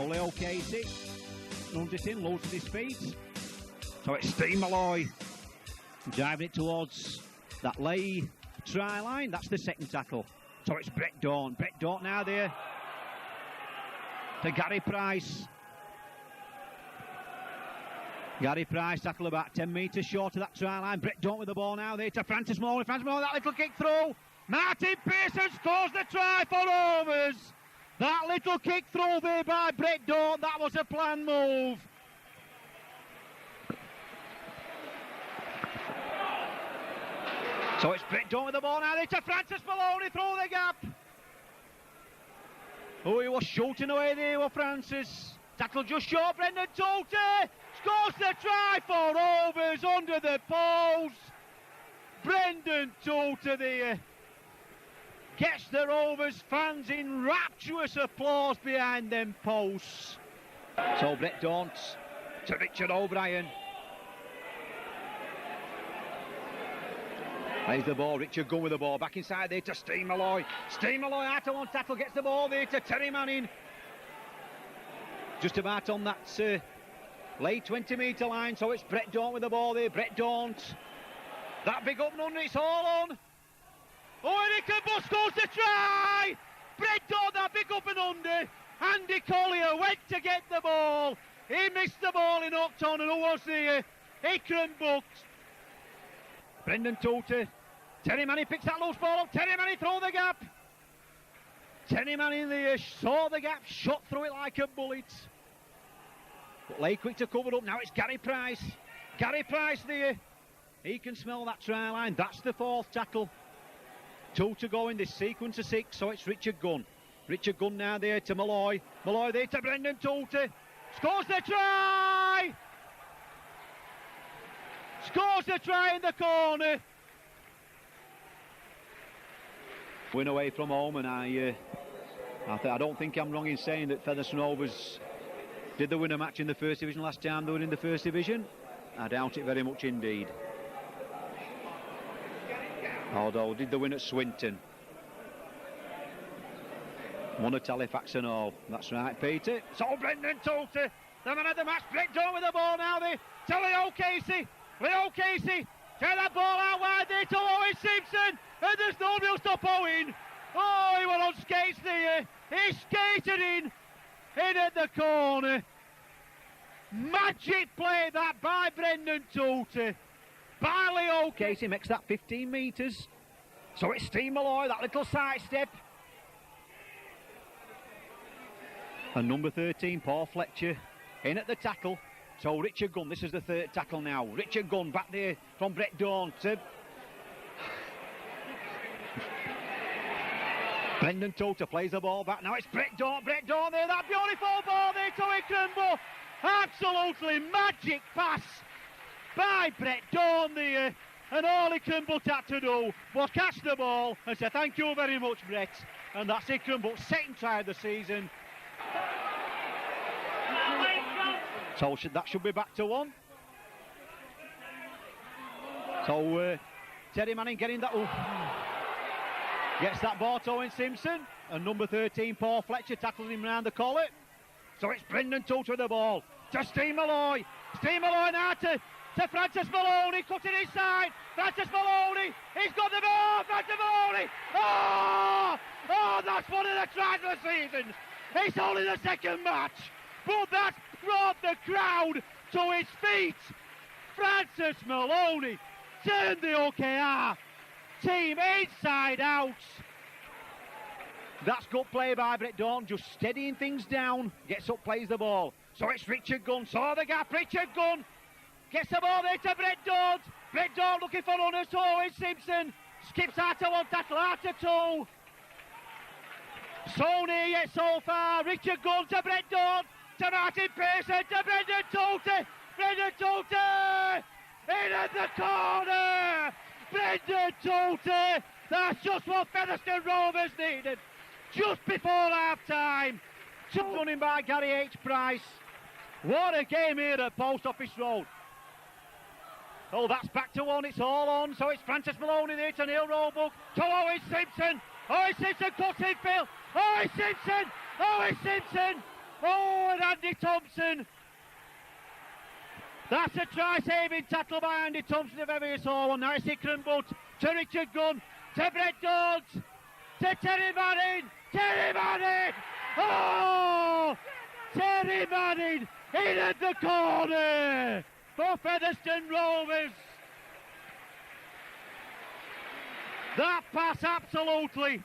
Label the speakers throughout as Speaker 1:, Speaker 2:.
Speaker 1: So Leo Casey runs it in, loads at his feet. So it's Steve Malloy driving it towards that lay try line. That's the second tackle. So it's Brett Dawn. Brett Dawn now there to Gary Price. Gary Price tackle about 10 metres short of that try line. Brett Dawn with the ball now there to Francis Maloney. Francis Maloney, that little kick through. Martin Pearson scores the try for Rovers. That little kick through there by Brett Dawn, that was a planned move. So it's Brett Dawn with the ball now there to Francis Maloney through the gap. Oh, he was shooting away there with Francis. Tackle just short, Brendan Tolte scores the try for Rovers under the post. Brendan Tolte there gets the Rovers fans in rapturous applause behind them posts. So Brett Dawn to Richard O'Brien. There's the ball, Richard Gunn with the ball, back inside there to Steve Malloy. Steve Malloy out of one tackle, gets the ball there to Terry Manning. Just about on that late 20-metre line, so it's Brett Dawn with the ball there. Brett Dawn, that big up and under, it's all on. Oh, and Ickenbush scores the try! Brett Dawn, that big up and under. Andy Collier went to get the ball. He missed the ball in Upton, and who was there? Ickenbush. Brendan Tolte. Terry Manning picks that loose ball up. Terry Manning through the gap. Terry Manning there saw the gap, shot through it like a bullet. But lay quick to cover up. Now it's Gary Price. Gary Price there. He can smell that try line. That's the fourth tackle. 2 to go in this sequence of 6. So it's Richard Gunn. Richard Gunn now there to Malloy. Malloy there to Brendan Tolte. Scores the try! Scores the try in the corner. Win away from home, and I don't think I'm wrong in saying that Featherstone Rovers did they win a match in the first division last time they were in the first division? I doubt it very much indeed. Although, did they win at Swinton? Won at Halifax and all. That's right, Peter. So Brendan Tolte, the man of the match. Brett Dawn with the ball now there to Leo Casey. Leo Casey, turn that ball out wide there to Owen Simpson, and there's nobody will stop Owen. Oh, he went on skates there. He skated in at the corner. Magic play that by Brendan Tolte. By Leo Casey makes that 15 metres. So it's Steve Malloy, that little side step. And number 13, Paul Fletcher, in at the tackle. So Richard Gunn, this is the third tackle now. Richard Gunn back there from Brett Dawn to Brendan Tolte plays the ball back. Now it's Brett Dawn there, that beautiful ball there to Ickenbush. Absolutely magic pass by Brett Dawn there. And all Ickenbush had to do was catch the ball and say thank you very much, Brett. And that's Ickenbush's second try of the season. So that should be back to 1. So Terry Manning getting that. Gets that ball to Owen Simpson. And number 13, Paul Fletcher, tackles him round the collar. So it's Brendan Tolte with the ball to Steve Malloy. Steve Malloy now to Francis Maloney, cutting inside. Francis Maloney, he's got the ball. Francis Maloney. Oh, that's one of the tries of the season. It's only the second match, but that's brought the crowd to its feet. Francis Maloney turned the OKR team inside out. That's good play by Brett Dawn, just steadying things down. Gets up, plays the ball. So it's Richard Gunn, saw the gap. Richard Gunn gets the ball there to Brett Dawn. Brett Dawn looking for runners to Owen Simpson. Skips out to 1 tackle, out to 2. So near yet so far. Richard Gunn to Brett Dawn, to Martin Pearson, to Brendan Tolte. Brendan Tolte in at the corner. Brendan Tolte. That's just what Featherstone Rovers needed just before half-time. Just running by Gary H. Price. What a game here at Post Office Road. Oh, that's back to 1, it's all on. So it's Francis Maloney there to Neil Roebuck, to Owen Simpson. Owen Simpson cuts in, Phil. Owen Simpson. Oh, and Andy Thompson. That's a try-saving tackle by Andy Thompson if ever you saw one. Now it's Ikram Butt to Richard Gunn, to Brett Daunt, to Terry Manning. Terry Manning! Oh! Terry Manning in at the corner for Featherstone Rovers. That pass, absolutely.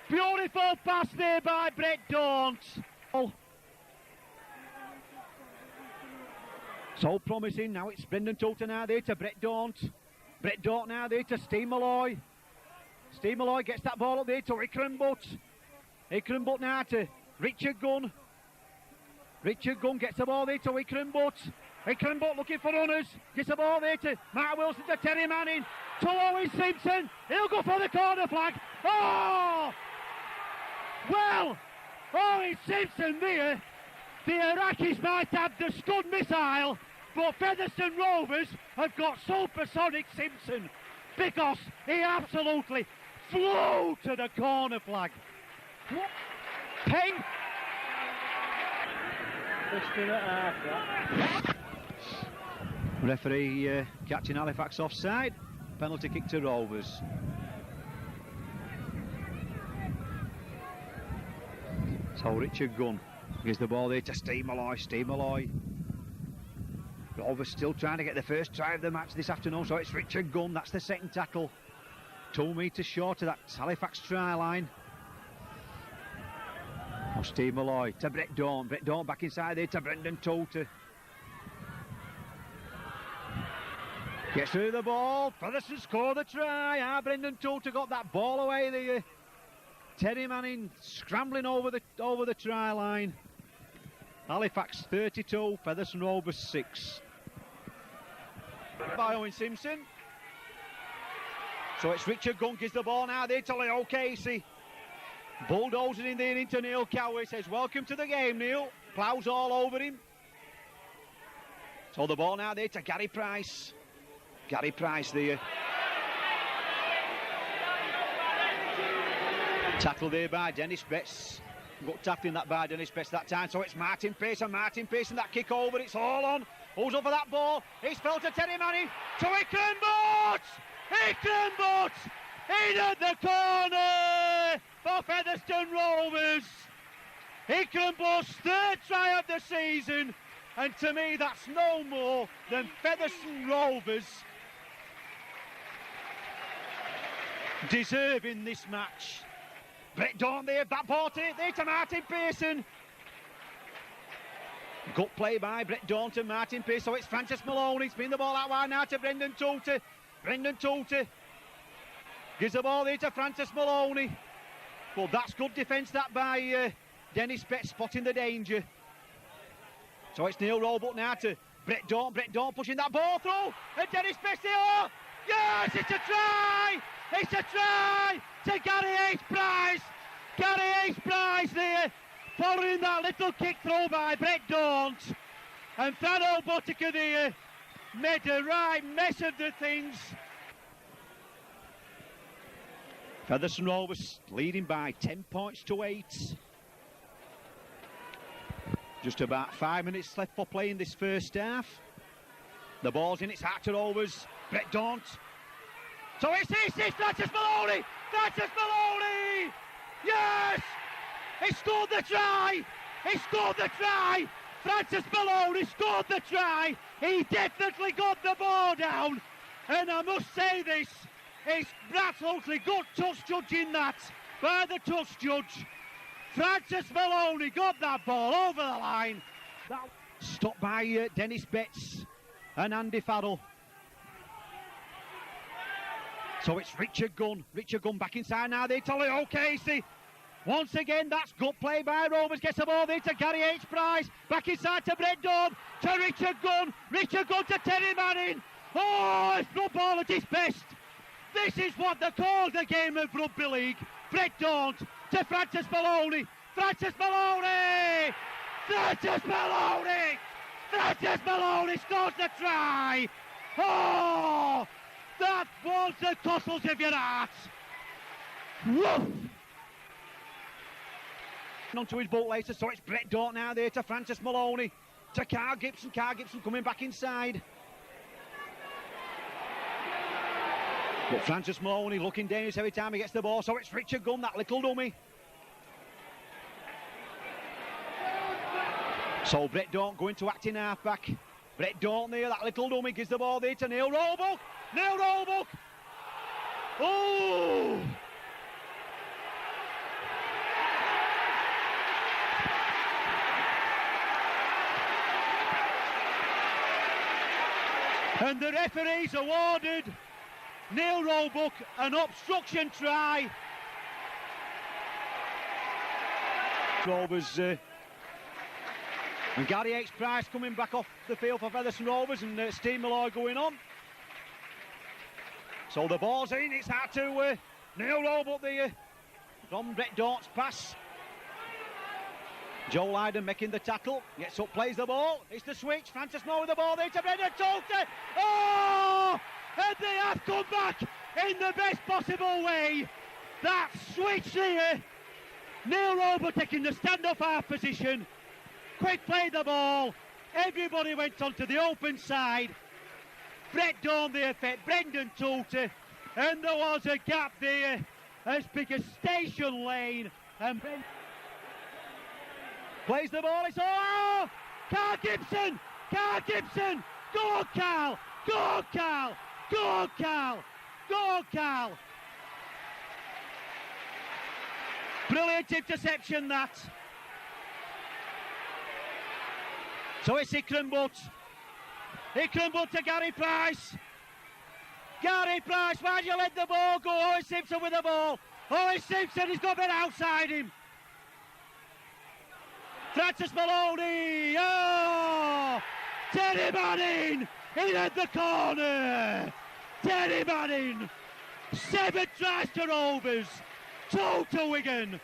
Speaker 1: Beautiful pass there by Brett Daunt. So promising. Now it's Brendan Toulton now there to Brett Daunt. Brett Daunt now there to Steve Malloy. Steve Malloy gets that ball up there to Ikram Butt. Ikram Butt now to Richard Gunn. Richard Gunn gets the ball there to Ikram Butt. Ikram Butt looking for runners. Gets the ball there to Mark Wilson, to Terry Manning. To Owen Simpson. He'll go for the corner flag. Oh! Well, Owen Simpson there. The Iraqis might have the Scud missile, but Featherstone Rovers have got supersonic Simpson because he absolutely flew to the corner flag. Peng. Referee catching Halifax offside. Penalty kick to Rovers. So Richard Gunn gives the ball there to Steve Malloy. Steve Malloy. Rovers still trying to get the first try of the match this afternoon, so it's Richard Gunn. That's the second tackle. 2 metres short of that Halifax try line. Oh, Steve Malloy to Brett Daunt. Brett Daunt back inside there to Brendan Toulton. Gets through the ball. Featherstone score the try. Brendan Toulton got that ball away there. Terry Manning scrambling over the try line. Halifax 32, Featherstone Rovers 6. By Owen Simpson. So it's Richard Gunn gives the ball now there to Leo Casey. Bulldozing in there into Neil Cowie. Says welcome to the game, Neil. Ploughs all over him. So the ball now there to Gary Price. Gary Price there. Tackle there by Dennis Betts. Got tackling that by Dennis Betts that time. So it's Martin Pearson. Martin Pearson, that kick over. It's all on. Who's up for that ball? It's fell to Terry Manning. To Ikram Butt! Ikram Butt! In at the corner for Featherstone Rovers. Ikram Butt's third try of the season. And to me, that's no more than Featherstone Rovers deserving this match. Brett Daunt there, that ball there to Martin Pearson. Good play by Brett Daunt and Martin Pearson. So it's Francis Maloney. Spin the ball out wide now to Brendan Toulton. Brendan Toulton gives the ball there to Francis Maloney. Well, that's good defence that by Dennis Betts, spotting the danger. So it's Neil Roebuck now to Brett Daunt. Brett Daunt pushing that ball through. And Dennis Betts there. Oh, yes, it's a try. It's a try to Gary H-Price. Gary H-Price there, following that little kick throw by Brett Daunt. And Thano Botica there made a right mess of the things. Featherstone Rovers leading by 10 points to 8. Just about 5 minutes left for play in this first half. The ball's in its heart to Rovers. Brett Daunt. So it's Francis Maloney! Francis Maloney! Yes! He scored the try! He scored the try! Francis Maloney scored the try! He definitely got the ball down! And I must say this, it's absolutely good touch judging that by the touch judge. Francis Maloney got that ball over the line. That stopped by Dennis Betts and Andy Farrell. So it's Richard Gunn. Richard Gunn back inside now there to Leo Casey. Once again, that's good play by Rovers. Gets the ball there to Gary H-Price. Back inside to Brett Daunt. To Richard Gunn. Richard Gunn to Terry Manning. Oh, it's football at its best. This is what they call the game of rugby league. Brett Daunt to Francis Maloney. Francis Maloney! Francis Maloney! Francis Maloney scores the try! Oh! That was the tussles of your heart! Woof! Onto his bootlacer, so it's Brett Dort now there to Francis Maloney, to Carl Gibson. Carl Gibson coming back inside. But Francis Maloney looking dangerous every time he gets the ball, so it's Richard Gunn, that little dummy. So Brett Dort going to acting half-back. Brett Dort there, that little dummy, gives the ball there to Neil Roebuck. Neil Roebuck! Oh! And the referees awarded Neil Roebuck an obstruction try. Rovers and Gary H. Price coming back off the field for Featherstone Rovers, and Steve Malloy going on. So the ball's in, it's hard to Neil Roebuck there from Brett Dort's pass. Joe Lydon making the tackle, gets up, plays the ball, it's the switch, Francis Moore with the ball there to Brendan Tolte. Oh! And they have come back in the best possible way. That switch there, Neil Roebuck taking the stand-up half position, quick play the ball, everybody went onto the open side. Brett Dorn the effect, Brendan Tolte, and there was a gap there as big as Station Lane, and plays the ball, it's all, Carl Gibson, go Carl, go Carl, go Carl, go Carl. Brilliant interception that. So it's Ikram Butt to Gary Price. Gary Price, why'd you let the ball go? Owen Simpson with the ball. Owen Simpson, he's got a bit outside him. Francis Maloney, oh! Terry Manning, in at the corner. Terry Manning, 7 tries to Rovers, 2 to Wigan.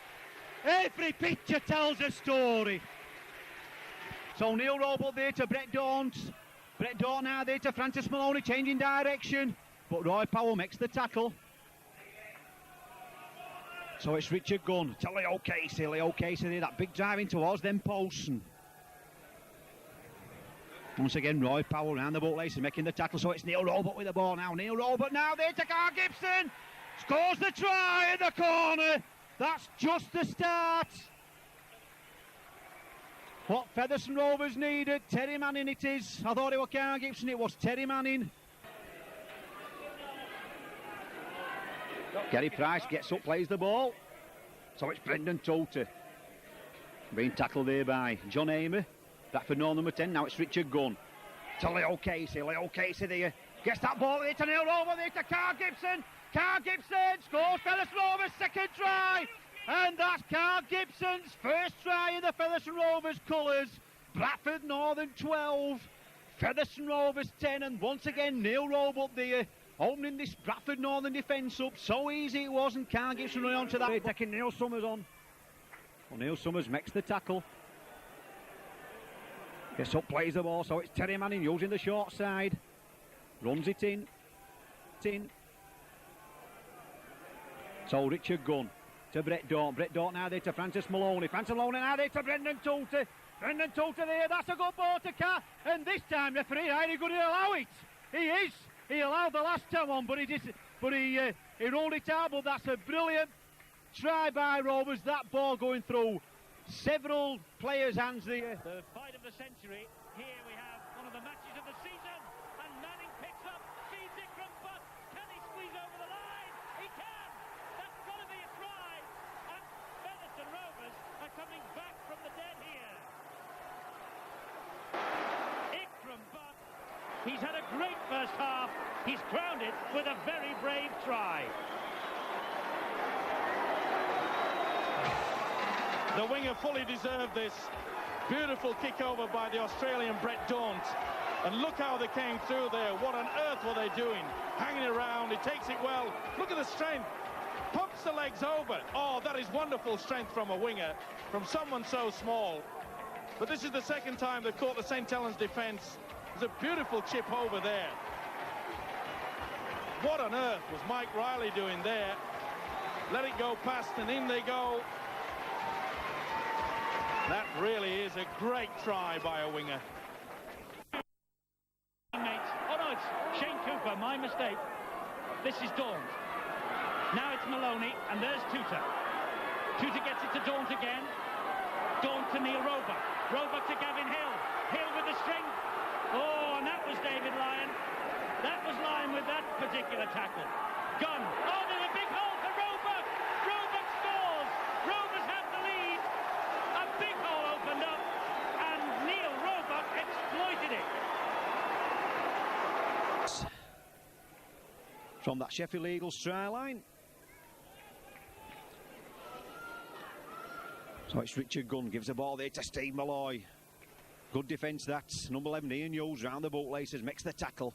Speaker 1: Every picture tells a story. So Neil Roebuck there to Brett Dorn. Brett Dorn now there to Francis Maloney, changing direction. But Roy Powell makes the tackle. So it's Richard Gunn to Leo Casey there, that big drive in towards them posts. And once again, Roy Powell round the bootlaces making the tackle, so it's Neil Roebuck with the ball now. Neil Roebuck now there to Carl Gibson. Scores the try in the corner. That's just the start. What Featherstone Rovers needed. Terry Manning it is. I thought it was Carl Gibson, it was Terry Manning. Gary Price gets up, plays the ball. So it's Brendan Tolte. Being tackled there by John Amer. Back for number 10, now it's Richard Gunn. To Leo Casey there. Gets that ball there to Neil Roebuck there to Carl Gibson. Carl Gibson scores Featherstone Rovers' second try. And that's Carl Gibson's first try in the Featherstone Rovers colours. Bradford Northern 12, Featherstone Rovers 10, and once again Neil Roebuck there, opening this Bradford Northern defence up. So easy it was, and Carl Gibson running onto that. They're taking Neil Summers on. Well, Neil Summers makes the tackle. Gets up, plays the ball, so it's Terry Manning using the short side. Runs it in. So Richard Gunn to Brett Dorn. Brett Dorn now there to Francis Maloney. Francis Maloney now there to Brendan Tolte. Brendan Tolte there, that's a good ball to Carl. And this time referee, how are you going to allow it? He is. He allowed the last time on, but he rolled it out. But that's a brilliant try by Rovers. That ball going through several players' hands there.
Speaker 2: The fight of the century. Here we have one of the matches of the season, and Manning picks up, sees Ikram Butt. Can he squeeze over the line? He can. That's got to be a try. And Featherstone Rovers are coming back from the dead here. Ikram Butt. He's had a great first half. He's crowned it with a very brave try.
Speaker 3: The winger fully deserved this. Beautiful kick over by the Australian Brett Daunt. And look how they came through there. What on earth were they doing? Hanging around, he takes it well. Look at the strength. Pumps the legs over. Oh, that is wonderful strength from a winger, from someone so small. But this is the second time they've caught the St. Helens defence. There's a beautiful chip over there. What on earth was Mike Riley doing there? Let it go past, and in they go. That really is a great try by a winger.
Speaker 2: Oh no, it's Shane Cooper, my mistake. This is Daunt. Now it's Maloney, and there's Tuta. Tuta gets it to Daunt again. Daunt to Neil Roebuck. Roebuck to Gavin Hill. Hill with the strength. Oh, and that was David Lyon. That was Lyon with that particular tackle. Gunn. Oh, there's a big hole for Roebuck. Roebuck scores. Rovers have the lead. A big hole opened up, and Neil Roebuck exploited it.
Speaker 1: From that Sheffield Eagles try line. So it's Richard Gunn, gives the ball there to Steve Malloy. Good defence, that's number 11, Ian Hughes, round the bootlaces, makes the tackle.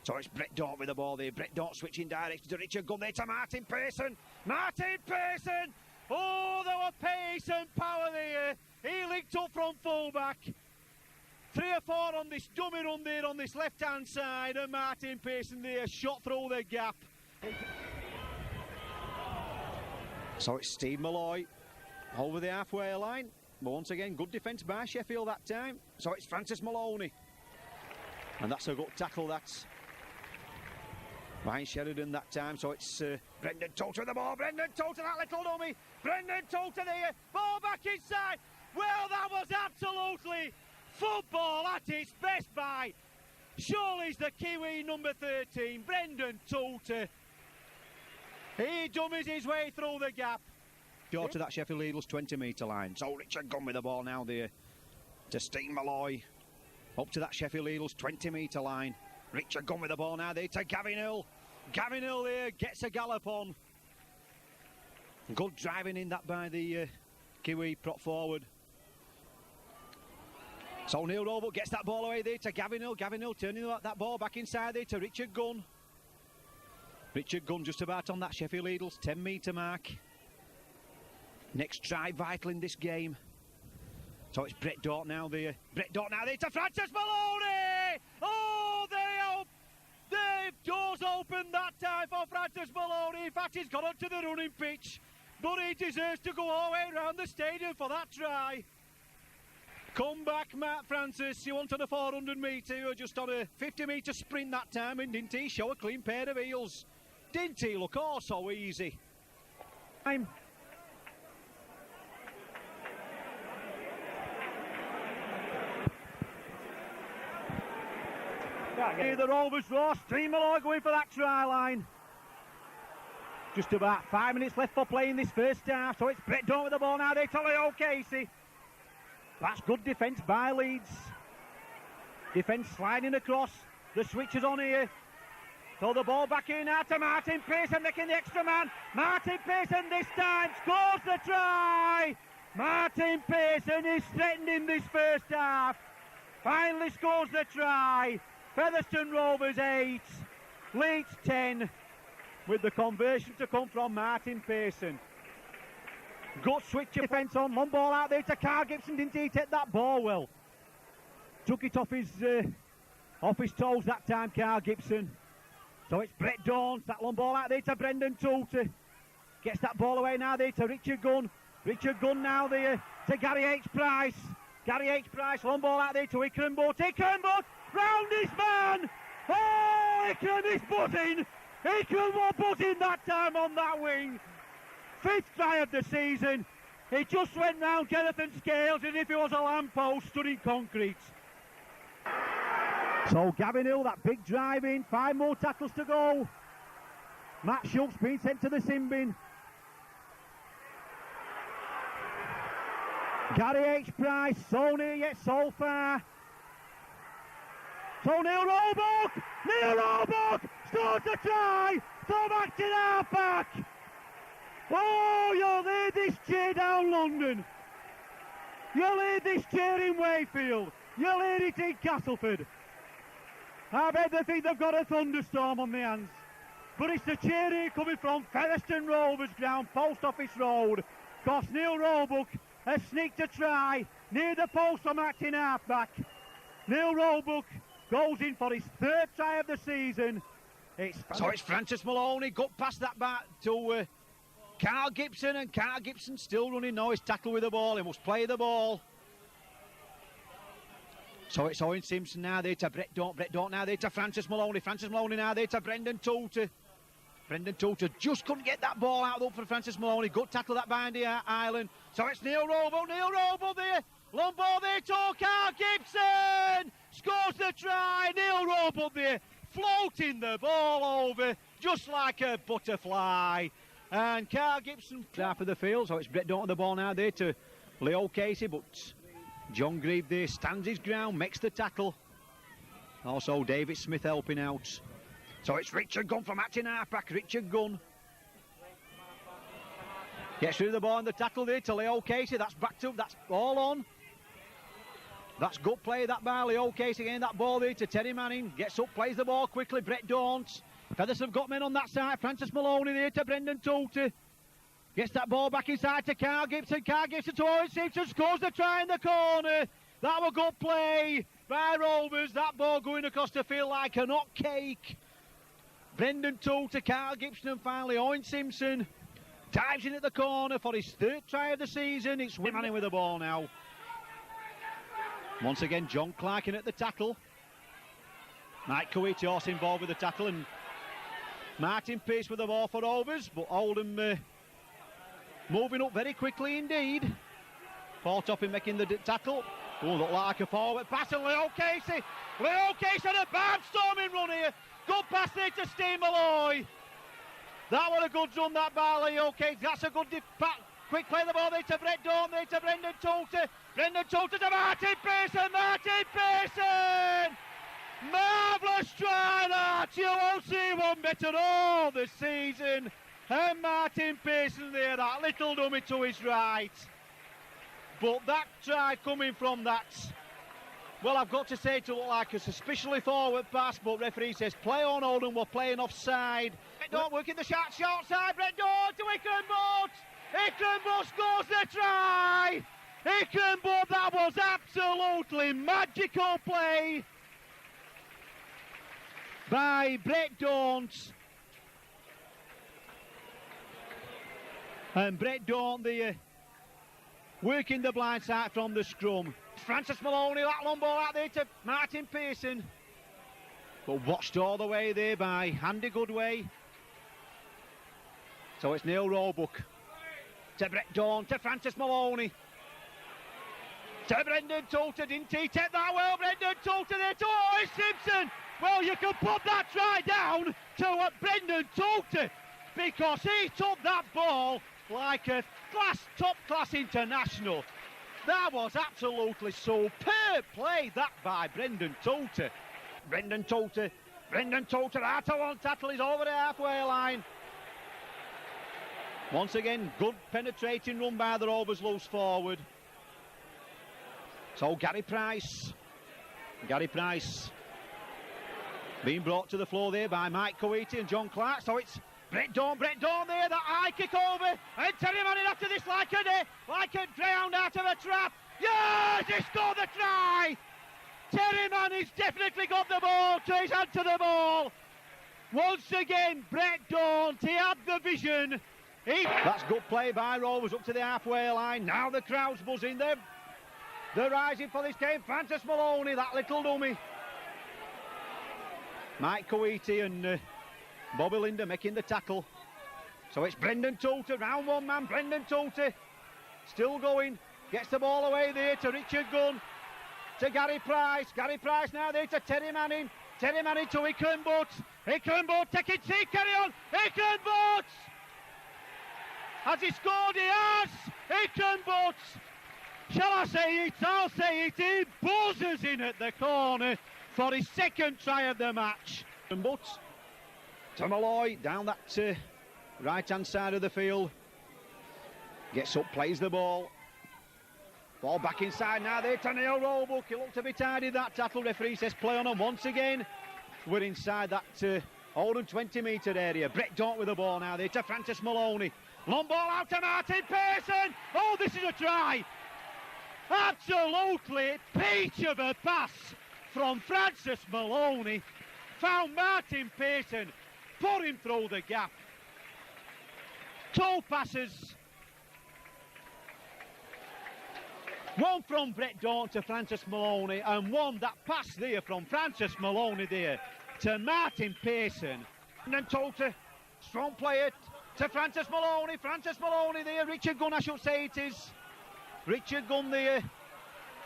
Speaker 1: So it's Brett Daunt with the ball there. Brett Daunt switching direction to Richard Gunn there to Martin Pearson. Martin Pearson! Oh, there were pace and power there. He linked up from fullback. 3 or 4 on this dummy run there on this left-hand side, and Martin Pearson there shot through the gap. So it's Steve Malloy over the halfway line. But once again, good defence by Sheffield that time. So it's Francis Maloney. And that's a good tackle, that's Ryan Sheridan that time. So it's Brendan Toter with the ball. Brendan Toter, that little dummy. Brendan Toter there. Ball back inside. Well, that was absolutely football at its best by Surely's the Kiwi number 13, Brendan Toter. He dummies his way through the gap. Short to that Sheffield Eagles 20-metre line. So Richard Gunn with the ball now there to Steve Malloy. Up to that Sheffield Eagles 20-metre line. Richard Gunn with the ball now there to Gavin Hill. Gavin Hill there gets a gallop on. Good driving in that by the Kiwi prop forward. So Neil Roebuck gets that ball away there to Gavin Hill. Gavin Hill turning that ball back inside there to Richard Gunn. Richard Gunn just about on that Sheffield Eagles 10-metre mark. Next try vital in this game. So it's Brett Daunt now there. Brett Daunt now there to Francis Maloney! Oh, the doors opened that time for Francis Maloney. In fact, he's got onto the running pitch. But he deserves to go all the way around the stadium for that try. Come back, Matt Francis. You wanted a 400 metre. You were just on a 50-metre sprint that time, and didn't he show a clean pair of heels? Didn't he look all so easy? Here the Rovers draw. Steve Malloy going for that try line. Just about 5 minutes left for play in this first half. So it's Brett Daunt with the ball now. They tell Leo Casey. That's good defence by Leeds. Defence sliding across. The switch is on here. So the ball back in now to Martin Pearson, making the extra man. Martin Pearson this time scores the try. Martin Pearson is threatened in this first half. Finally scores the try. Featherstone Rovers 8, Leeds 10, with the conversion to come from Martin Pearson. Good switch of defence on, long ball out there to Carl Gibson. Didn't he take that ball well? Took it off his toes that time, Carl Gibson. So it's Brett Daunt, that long ball out there to Brendan Toter. Gets that ball away now there to Richard Gunn. Richard Gunn now there to Gary H. Price. Gary H. Price, long ball out there to Ikram Butt. Ikram Butt, round his man! Oh, Ikram is butting! Ikram was butting that time on that wing. 5th try of the season. He just went round Jonathan Scales as if he was a lamppost stood in concrete. So Gavin Hill, that big drive in, 5 more tackles to go. Matt Schultz being sent to the sin bin. Gary H. Price, so near yet so far. So Neil Roebuck scores the try. Throw back to the half-back. Oh, you'll hear this cheer down London. You'll hear this cheer in Wayfield. You'll hear it in Castleford. I bet they think they've got a thunderstorm on their hands. But it's the cheer here coming from Featherstone Rovers ground, Post Office Road. Because Neil Roebuck has sneaked a try near the post from acting half-back. Neil Roebuck goes in for his 3rd try of the season. So it's Francis Maloney, got past that back to Carl Gibson, and Carl Gibson still running now. He's tackled with the ball. He must play the ball. So it's Owen Simpson now there to Brett Daunt. Brett Daunt now there to Francis Maloney. Francis Maloney now there to Brendan Toulter. Brendan Toulter just couldn't get that ball out up for Francis Maloney. Good tackle that by Andy Ireland. So it's Neil Robo. Neil Robo there. Long ball there to Carl Gibson. Scores the try. Neil Robo there. Floating the ball over just like a butterfly. And Carl Gibson half of the field. So it's Brett Daunt with the ball now there to Leo Casey. But John Grieve there stands his ground, makes the tackle. Also David Smith helping out. So it's Richard Gunn from acting halfback. Richard Gunn gets rid of the ball and the tackle there to Leo Casey. That's back to, that's all on. That's good play that by Leo Casey. Again, that ball there to Terry Manning. Gets up, plays the ball quickly. Brett Daunt. Feathers have got men on that side. Francis Maloney there to Brendan Toulter. Gets that ball back inside to Carl Gibson. Carl Gibson to Owen Simpson. Scores the try in the corner. That was good play by Rovers. That ball going across the field like an hot cake. Brendan Toulter, Carl Gibson, and finally Owen Simpson dives in at the corner for his third try of the season. It's Manning with the ball now. Once again, John Clark in at the tackle. Mike Coetti also involved with the tackle, and Martin Pearce with the ball for Rovers, but Oldham moving up very quickly indeed. Four-topping making the tackle. Oh, look like a forward pass, and Leo Casey. Leo Casey on a barnstorming run here. Good pass there to Steve Malloy. That was a good run that by Leo Casey. That's a good quick play the ball there to Brett Daunt, there to Brendan Toulter. Brendan Toulter to Martin Pearson. Martin Pearson! Marvellous try that. You won't see one better all this season. And Martin Pearson there, that little dummy to his right. But that try coming from that, well, I've got to say to look like a suspiciously forward pass, but referee says play on Oldham, we're playing offside. Brett Daunt working the short side, Brett Daunt to Ickenbot. Ickenbot scores the try. Ickenbot, that was absolutely magical play by Brett Daunt. And Brett Daunt there working the blind side from the scrum. Francis Maloney, that long ball out there to Martin Pearson. But watched all the way there by Andy Goodway. So it's Neil Roebuck to Brett Daunt, to Francis Maloney. To Brendan Toulter, didn't he take that well? Brendan Toulter there to Owen Simpson. Well, you can put that try down to Brendan Toulter, because he took that ball like a top-class international. That was absolutely superb play, that by Brendan Toulter. Brendan Toulter out of one tackle, he's over the halfway line. Once again, good penetrating run by the Rovers loose forward. So Gary Price being brought to the floor there by Mike Coetti and John Clark. So it's Brett Daunt there, that high kick over, and Terry Manning after this like a drowned out of a trap. Yes, he scored the try. Terry Manning's definitely got the ball, to his hand to the ball. Once again, Brett Daunt, he had the vision. That's good play by Rovers up to the halfway line. Now the crowd's buzzing. They're rising for this game. Francis Maloney, that little dummy. Mike Coetti and Bobby Linder making the tackle. So it's Brendan Toulter, round one man. Brendan Toulter still going. Gets the ball away there to Richard Gunn. To Gary Price. Gary Price now there to Terry Manning. Terry Manning to Ickenbot. Ickenbot taking C, carry on. Ickenbot! Has he scored? He has! Ickenbot! Shall I say it? I'll say it. He buzzes in at the corner for his second try of the match. But to Malloy down that right-hand side of the field. Gets up, plays the ball. Ball back inside now there to Neil Roebuck. He looked a bit tidy, that tackle. Referee says play on him once again. We're inside that Oldham 20-metre area. Brett Daunt with the ball now there to Francis Maloney. Long ball out to Martin Pearson. Oh, this is a try. Absolutely peach of a pass from Francis Maloney. Found Martin Pearson, put him through the gap. Two passes. One from Brett Dawn to Francis Maloney, and one that pass there from Francis Maloney there to Martin Pearson. And then Tota, strong player to Francis Maloney. Francis Maloney there, Richard Gunn I should say it is. Richard Gunn there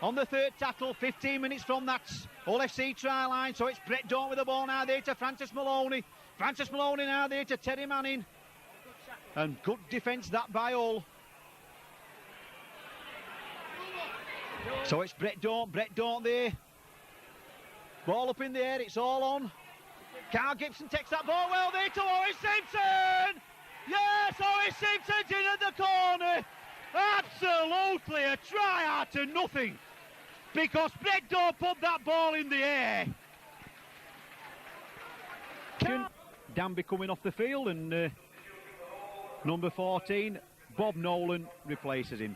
Speaker 1: on the third tackle, 15 minutes from that Hull FC try line. So it's Brett Dawn with the ball now there to Francis Maloney. Francis Maloney now there to Terry Manning. And good defence that by Hull. So it's Brett Dawn there. Ball up in the air, it's all on. Carl Gibson takes that ball well there to Owen Simpson. Yes, Owen Simpson's in at the corner. Absolutely a try out of nothing. Because Brett Dawn put that ball in the air. Danby coming off the field and number 14, Bob Nolan, replaces him.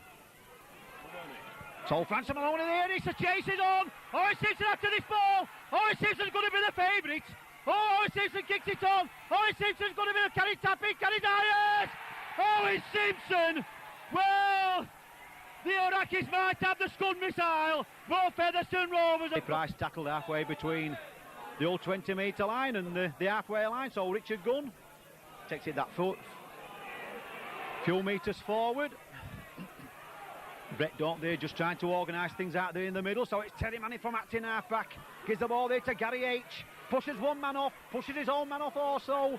Speaker 1: So Francis Maloney there, it's a chase is on. Owen Simpson after this ball. Owen Simpson's going to be the favourite. Oh, Owen Simpson kicks it on. Owen Simpson's going to be the carry tapping, carry Dyers. Owen Simpson. Well, the Iraqis might have the Scud missile. But Featherstone Rovers. Price tackled halfway between the old 20-metre line and the halfway line. So Richard Gunn takes it that foot. Few metres forward. Brett Dawn there just trying to organise things out there in the middle. So it's Terry Manning from acting half-back. Gives the ball there to Gary H. Pushes one man off. Pushes his own man off also.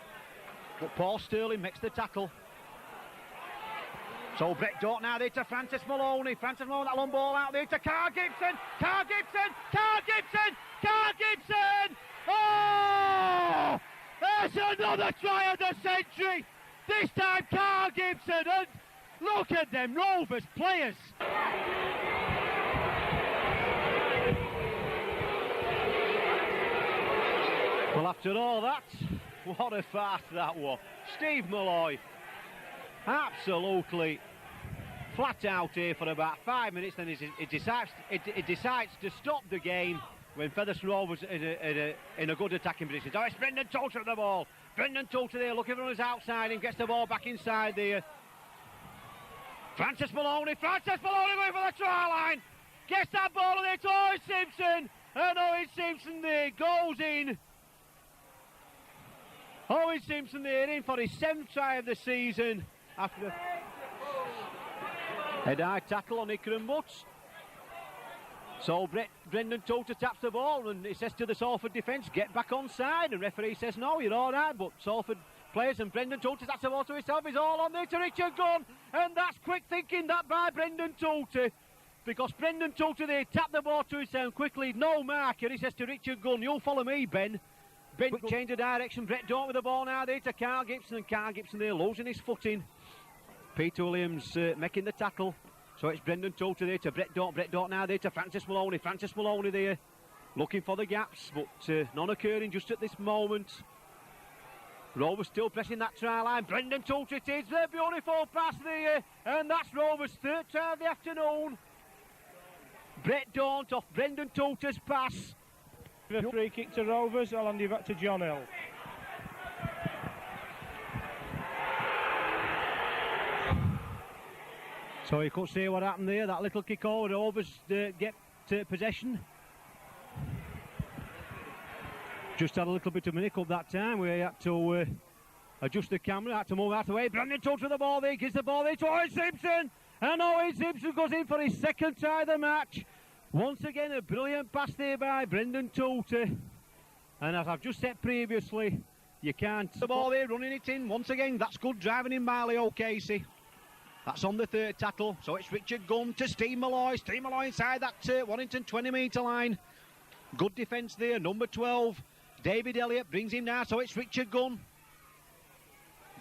Speaker 1: But Paul Sterling makes the tackle. So Brett Dawn now there to Francis Maloney. Francis Maloney, that long ball out there to Carl Gibson. Carl Gibson! Carl Gibson! Carl Gibson! Oh! There's another try of the century. This time Carl Gibson. And look at them Rovers players. Well, after all that, what a farce that was. Steve Malloy, absolutely flat out here for about 5 minutes, then it decides to stop the game when Featherstone Rovers in a good attacking position. So it's Brendan Tota at the ball. Brendan Tota there looking for his outside and gets the ball back inside there. Francis Maloney going for the try line. Gets that ball there to Owen Simpson. And Owen Simpson there goes in. Owen Simpson there in for his 7th try of the season. After the head-high tackle on Ikram Butts. So Brendan Tota taps the ball and he says to the Salford defence, get back on side. And referee says, no, you're all right. But Salford players and Brendan Tota taps the ball to himself. He's all on there to Richard Gunn. And that's quick thinking that by Brendan Tota. Because Brendan Tota there tapped the ball to himself quickly. No marker. He says to Richard Gunn, you'll follow me, Ben. Ben change of direction. Brett Dawn with the ball now there to Carl Gibson. And Carl Gibson there losing his footing. Peter Williams making the tackle. So it's Brendan Tota there to Brett Dawn. Brett Dawn now there to Francis Maloney. Francis Maloney there looking for the gaps, but none occurring just at this moment. Rovers still pressing that try line. Brendan Tota it is. A beautiful pass there. And that's Rovers' 3rd try of the afternoon. Brett Dawn off Brendan Tota's pass.
Speaker 4: The free kick to Rovers. I'll hand you back to John Hill.
Speaker 1: So you could see what happened there. That little kick over, Rovers get possession. Just had a little bit of a nick up that time. We had to adjust the camera, had to move out of the way. Brendan Tota with the ball there, gives the ball there to Owen Simpson. And Owen Simpson goes in for his 2nd try of the match. Once again, a brilliant pass there by Brendan Tota. And as I've just said previously, you can't... The ball there, running it in. Once again, that's good driving in by Leo Casey. That's on the 3rd tackle. So it's Richard Gunn to Steve Malloy. Steve Malloy inside that Warrington 20-metre line. Good defence there, number 12. David Elliott brings him now, so it's Richard Gunn.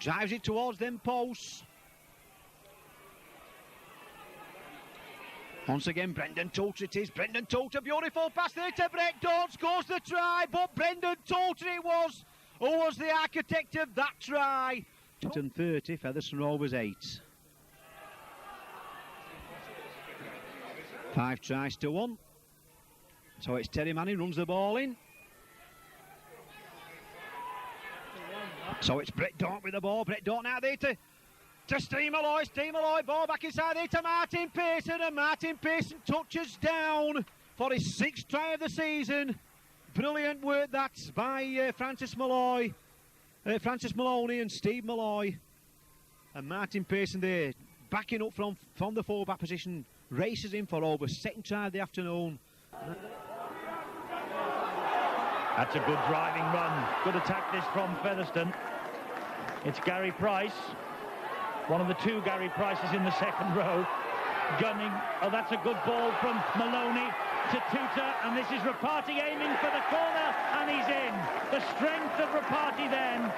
Speaker 1: Drives it towards them posts. Once again, Brendan Tota it is. Brendan Tota, beautiful pass there to Brett Dawn. Scores the try, but Brendan Tota it was who was the architect of that try. 30, Featherstone Rovers 8. 5 tries to 1. So it's Terry Manning runs the ball in. So it's Brett Dawn with the ball. Brett Dawn out there to to Steve Malloy, ball back inside there to Martin Pearson, and Martin Pearson touches down for his 6th try of the season. Brilliant work that's by Francis Maloney and Steve Malloy. And Martin Pearson there, backing up from the full-back position, races in for over 2nd try of the afternoon.
Speaker 2: That's a good driving run. Good attack this from Featherstone. It's Gary Price. One of the 2 Gary Prices in the 2nd row. Gunning. Oh, that's a good ball from Maloney to Tuta. And this is Rapati aiming for the corner. And he's in. The strength of Rapati then.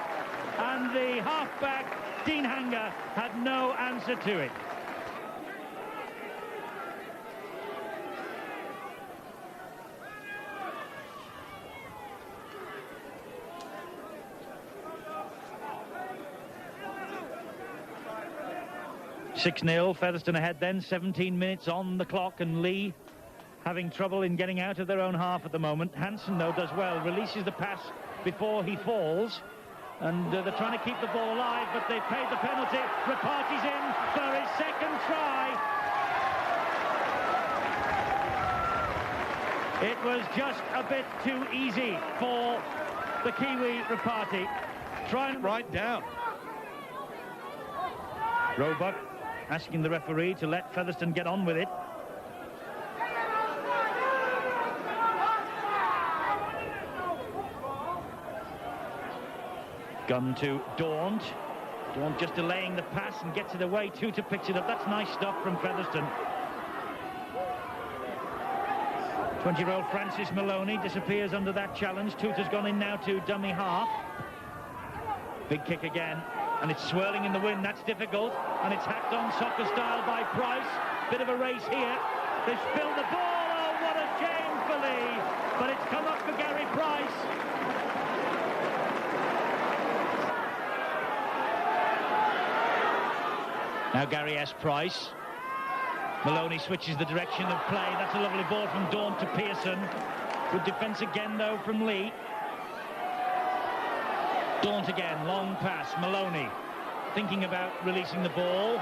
Speaker 2: And the halfback, Dean Hanger, had no answer to it. (6-0), Featherstone ahead then, 17 minutes on the clock, and Lee having trouble in getting out of their own half at the moment. Hansen, though, does well, releases the pass before he falls, and they're trying to keep the ball alive, but they've paid the penalty. Rapati's in for his 2nd try. It was just a bit too easy for the Kiwi Rapati. Trying right down. Roebuck asking the referee to let Featherstone get on with it. Gun to Daunt. Daunt just delaying the pass and gets it away. Tuta picks it up. That's nice stuff from Featherstone. 20-year-old Francis Maloney disappears under that challenge. Tuta's gone in now to dummy half. Big kick again. And it's swirling in the wind, that's difficult. And it's hacked on soccer style by Price. Bit of a race here. They've spilled the ball. Oh, what a shame for Lee. But it's come up for Gary Price. Now Gary S. Price. Maloney switches the direction of play. That's a lovely ball from Daunt to Pearson. Good defence again, though, from Lee. Daunt again, long pass, Maloney thinking about releasing the ball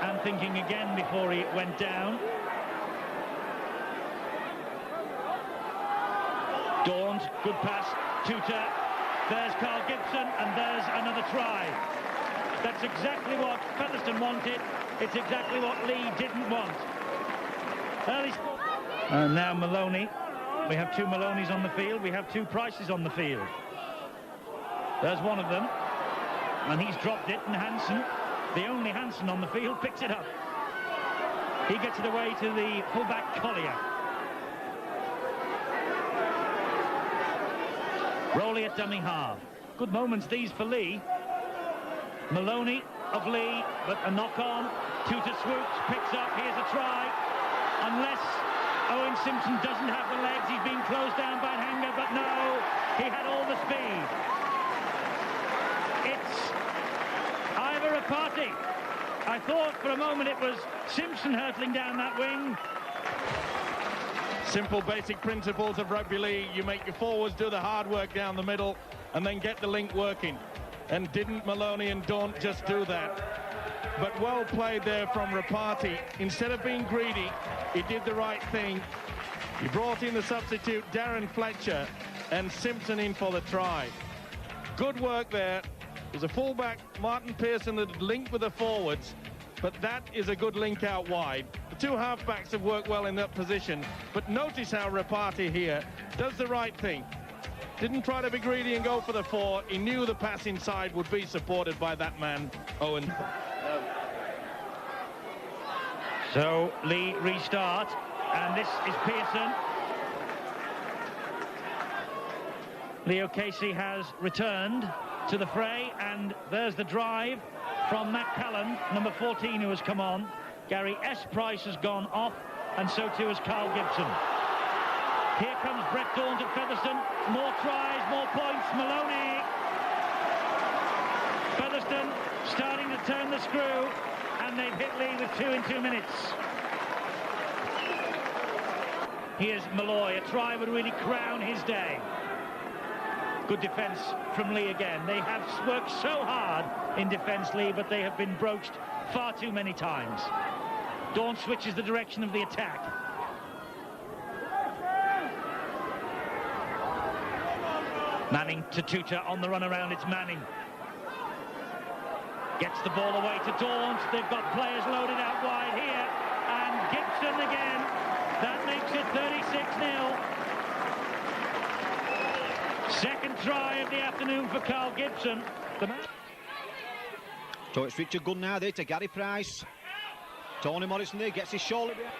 Speaker 2: and thinking again before he went down. Daunt, good pass, Tuta, there's Carl Gibson, and there's another try. That's exactly what Featherstone wanted, it's exactly what Lee didn't want. And now Maloney, we have 2 Maloneys on the field, we have 2 Prices on the field. There's one of them, and he's dropped it, and Hansen, the only Hansen on the field, picks it up. He gets it away to the fullback Collier. Rowley at dummy half. Good moments these for Lee. Maloney of Lee, but a knock-on. Tuta swoops, picks up, here's a try. Unless Owen Simpson doesn't have the legs, he's been closed down by Hanger, but no, he had all the speed. It's Ivor Rapati. I thought for a moment it was Simpson hurtling down that wing.
Speaker 3: Simple basic principles of rugby league. You make your forwards do the hard work down the middle and then get the link working. And didn't Maloney and Daunt just do that? But well played there from Rapati. Instead of being greedy, he did the right thing. He brought in the substitute Darren Fletcher and Simpson in for the try. Good work there. There's a fullback, Martin Pearson, that linked with the forwards, but that is a good link out wide. The 2 halfbacks have worked well in that position, but notice how Rapati here does the right thing. Didn't try to be greedy and go for the 4. He knew the pass inside would be supported by that man, Owen.
Speaker 2: So Lee restart, and this is Pearson. Leo Casey has returned to the fray, and there's the drive from Matt Callan, number 14, who has come on. Gary S. Price has gone off, and so too has Carl Gibson. Here comes Brett Daunt at Featherstone. More tries, more points. Maloney. Featherstone starting to turn the screw, and they've hit Lee with 2 in 2 minutes. Here's Malloy. A try would really crown his day. Good defence from Lee again. They have worked so hard in defence, Lee, but they have been broached far too many times. Dawn switches the direction of the attack. Manning to Tutor on the run around. It's Manning. Gets the ball away to Daunt. They've got players loaded out wide here. And Gibson again. That makes it 36-0. Second try of the afternoon for Carl Gibson.
Speaker 1: So it's Richard Gunn now there to Gary Price. Tony Morrison there gets his shoulder behind.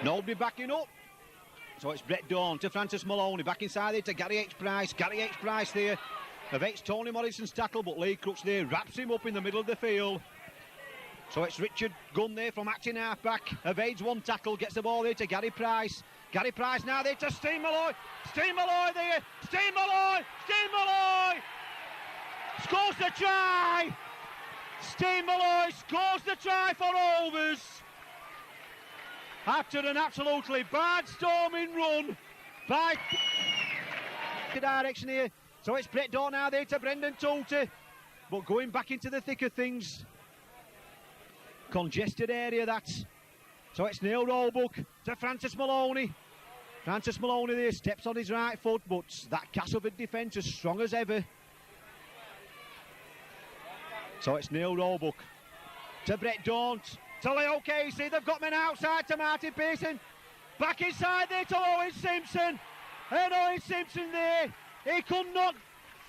Speaker 1: Nobody backing up. So it's Brett Dawn to Francis Maloney. Back inside there to Gary H. Price. Gary H. Price there. Evades Tony Morrison's tackle, but Lee Crooks there wraps him up in the middle of the field. So it's Richard Gunn there from acting half-back. Evades one tackle, gets the ball there to Gary Price. Gary Price now there to Steve Malloy. Steve Malloy there. Steve Malloy. Steve Malloy. Scores the try. Steve Malloy scores the try for Rovers. After an absolutely barnstorming run by the direction here. So it's Brett Dawn now there to Brendan Toolter. But going back into the thick of things. Congested area, that's. So it's Neil Roebuck to Francis Maloney. Francis Maloney there steps on his right foot, but that Castleford defence as strong as ever. So it's Neil Roebuck to Brett Daunt, to Leo Casey. They've got men outside to Martin Pearson. Back inside there to Owen Simpson. And Owen Simpson there. He could not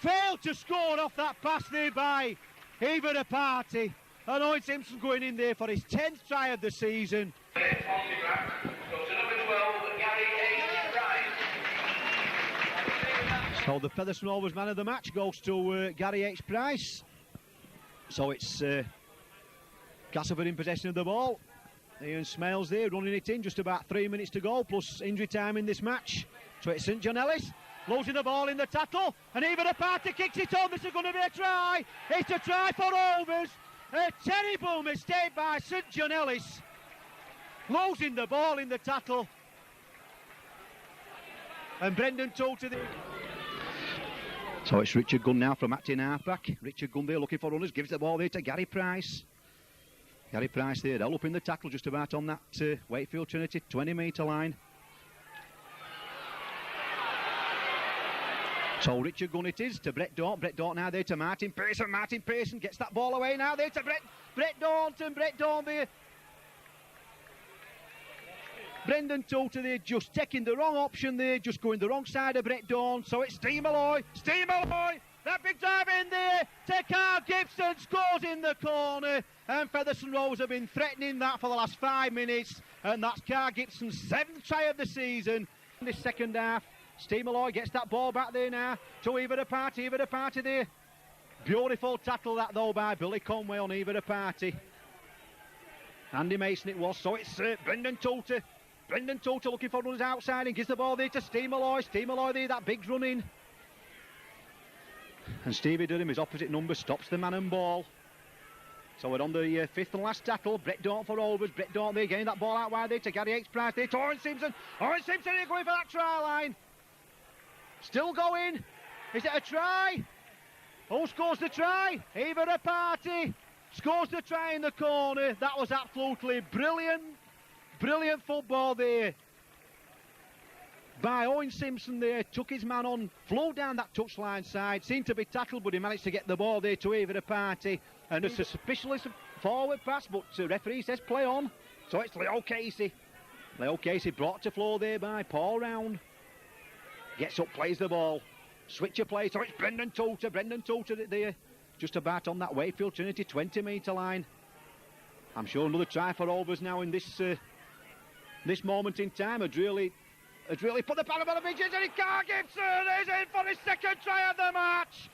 Speaker 1: fail to score off that pass there by Eva the Party. And Owen Simpson going in there for his 10th try of the season. So the Featherstone Rovers man of the match goes to Gary H. Price. So it's Castleford in possession of the ball. Ian Smales there running it in, just about 3 minutes to go, plus injury time in this match. So it's St John Ellis losing the ball in the tackle, and even the party kicks it on. This is going to be a try. It's a try for Rovers. A terrible mistake by St John Ellis, losing the ball in the tackle. And Brendan Toolter there. So it's Richard Gunn now from acting halfback. Richard Gunn there looking for runners, gives the ball there to Gary Price. Gary Price there, they'll up in the tackle just about on that Wakefield Trinity 20-metre line. So Richard Gunn it is to Brett Daunt. Brett Daunt now there to Martin Pearson. Martin Pearson gets that ball away now there to Brett Daunt, and Brett Daunt there. Brendan Toolter there just taking the wrong option there, just going the wrong side of Brett Daunt. So it's Steve Malloy. Steve Malloy, that big drive in there to Carl Gibson, scores in the corner. And Featherstone Rovers have been threatening that for the last 5 minutes. And that's Carl Gibson's 7th try of the season in this second half. Steve Malloy gets that ball back there now to Eva the Party. Eva the Party there. Beautiful tackle that though by Billy Conway on Eva the Party. Andy Mason it was. So it's Brendan Toolter. Brendan Toolter looking for runners outside and gives the ball there to Steve Malloy. Steve Malloy there, that big run in. And Stevie Durham, his opposite number, stops the man and ball. So we're on the fifth and last tackle. Brett Daunt for Rovers. Brett Daunt there getting that ball out wide there to Gary H. Price there to Owen Simpson. Owen Simpson is going for that try line. Still going. Is it a try? Who scores the try? Eva the Party scores the try in the corner. That was absolutely brilliant. Brilliant football there by Owen Simpson there. Took his man on, flew down that touchline side. Seemed to be tackled, but he managed to get the ball there to Eva the Party. And it's a suspiciously forward pass, but the referee says play on. So it's Leo Casey. Leo Casey brought to floor there by Paul Round. Gets up, plays the ball. Switcher play, so it's Brendan Toolter. Brendan Toolter there, just about on that Wakefield Trinity 20-metre line. I'm sure another try for Rovers now in this moment in time. Had really put the panel on the benches, and Carl Gibson is in for his second try of the match.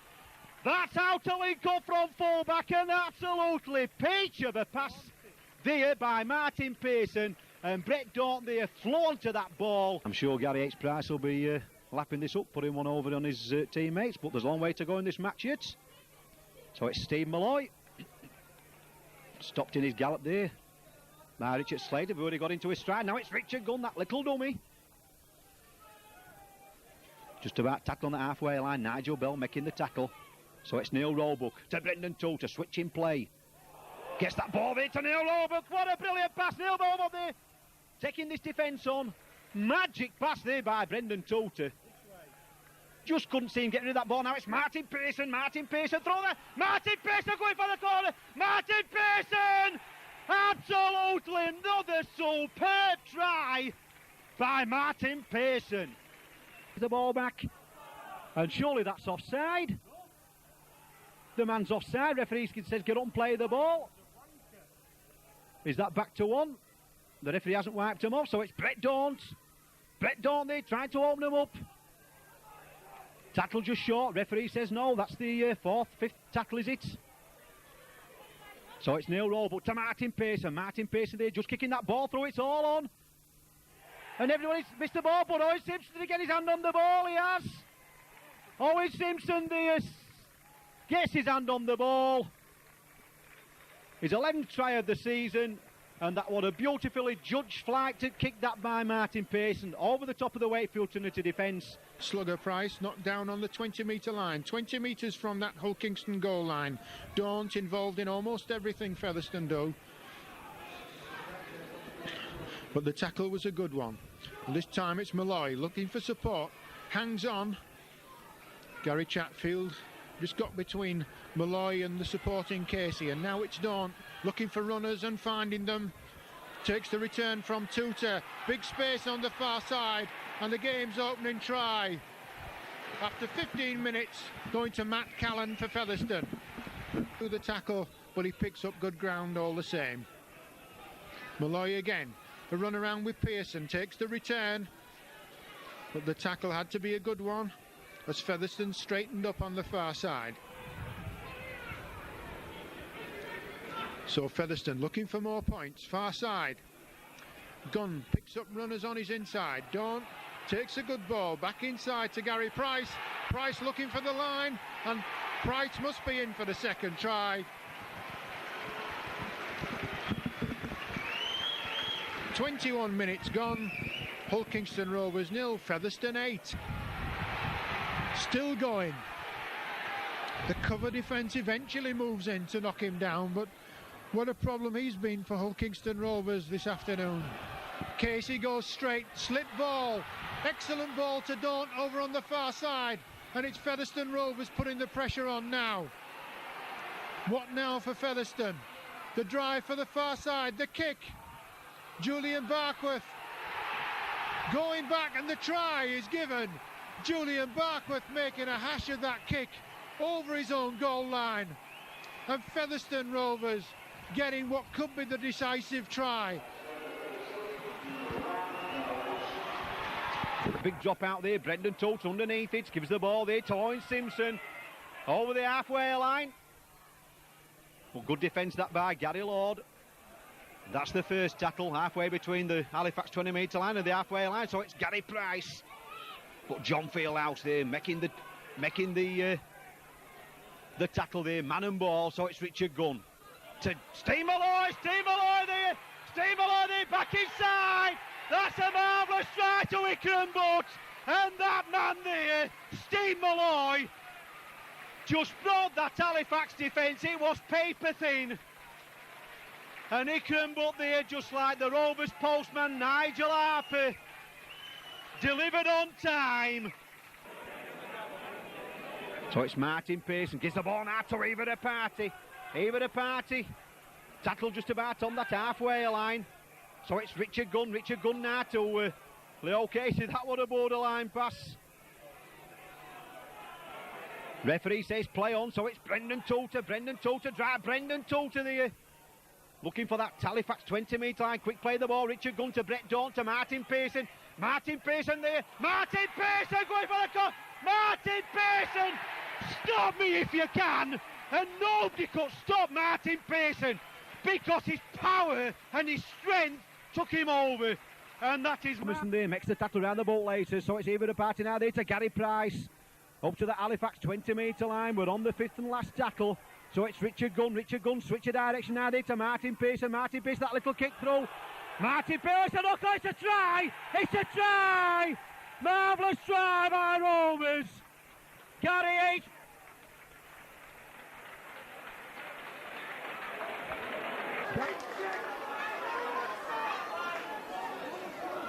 Speaker 1: That's how to link up from fullback, and absolutely peach of a pass there by Martin Pearson, and Brett Daunt there flew onto that ball. I'm sure Gary H. Price will be lapping this up, putting one over on his teammates, but there's a long way to go in this match yet. So it's Steve Malloy. Stopped in his gallop there by Richard Slater. We've already got into his stride. Now it's Richard Gunn, that little dummy. Just about tackling the halfway line. Nigel Bell making the tackle. So it's Neil Roebuck to Brendan Toulter, switching play. Gets that ball there to Neil Roebuck. What a brilliant pass, Neil Roebuck there. Taking this defence on. Magic pass there by Brendan Toulter. Just couldn't see him getting rid of that ball. Now it's Martin Pearson. Martin Pearson throw there. Martin Pearson going for the corner. Martin Pearson! Absolutely another superb try by Martin Pearson. The ball back. And surely that's offside. The man's offside. Referee says get on, play the ball. Is that back to one? The referee hasn't wiped him off, so it's Brett Daunt. Brett Daunt there trying to open him up. Tackle just short. Referee says no. That's the fifth tackle, is it? So it's Neil Roebuck to Martin Pearson. Martin Pearson there just kicking that ball through. It's all on. And everybody's missed the ball, but Owen Simpson to get his hand on the ball. He has. Owen Simpson there gets his hand on the ball. His 11th try of the season. And that was a beautifully judged flight to kick that by Martin Pearson over the top of the Wakefield Trinity defence.
Speaker 5: Slugger Price knocked down on the 20-metre line, 20 metres from that Hull Kingston goal line. Daunt involved in almost everything Featherstone do. But the tackle was a good one. And this time it's Malloy looking for support, hangs on. Gary Chatfield just got between Malloy and the supporting Casey, and now it's Daunt looking for runners and finding them. Takes the return from Toulter. Big space on the far side, and the game's opening try. After 15 minutes, going to Matt Callan for Featherstone. Through the tackle, but he picks up good ground all the same. Malloy again. A run around with Pearson. Takes the return, but the tackle had to be a good one as Featherstone straightened up on the far side. So Featherstone looking for more points, far side. Gunn picks up runners on his inside. Daunt takes a good ball back inside to Gary Price. Price looking for the line, and Price must be in for the second try. 21 minutes gone. Hull Kingston Rovers 0, Featherstone 8. Still going. The cover defence eventually moves in to knock him down, but what a problem he's been for Hull Kingston Rovers this afternoon. Casey goes straight, slip ball, excellent ball to Daunt over on the far side, and it's Featherstone Rovers putting the pressure on now. What now for Featherstone? The drive for the far side, the kick. Julian Barkworth going back, and the try is given. Julian Barkworth making a hash of that kick over his own goal line, and Featherstone Rovers getting what could be the decisive try.
Speaker 1: Big drop out there, Brendan Toulter underneath it, gives the ball there to Owen Simpson over the halfway line. Well, good defence that by Gary Lord. That's the first tackle halfway between the Halifax 20-metre line and the halfway line, so it's Gary Price. But John Fieldhouse there making the tackle there, man and ball, so it's Richard Gunn. To Steve Malloy there, back inside. That's a marvellous try to Ikram Butt, and that man there, Steve Malloy, just brought that Halifax defence. It was paper thin, and Ikram Butt there, just like the Rovers postman Nigel Harper, delivered on time. So it's Martin Pearson, gives the ball now to Eva de Party. Tackle just about on that halfway line. So it's Richard Gunn now to Leo Casey. That was a borderline pass. Referee says play on, so it's Brendan Toulter drive, Brendan Toulter there. Looking for that Halifax 20-metre line, quick play the ball, Richard Gunn to Brett Daunt to Martin Pearson there, Martin Pearson going for the cut, Martin Pearson, stop me if you can, and nobody could stop Martin Pearson, because his power and his strength took him over, and that is... Emerson there makes the tackle around the ball later, so it's even a party now there to Gary Price, up to the Halifax 20-metre line. We're on the fifth and last tackle, so it's Richard Gunn, switch of direction now there to Martin Pearson, that little kick through, Martin Pearson, look, it's a try,
Speaker 4: Marvellous try by Rovers. Gary H.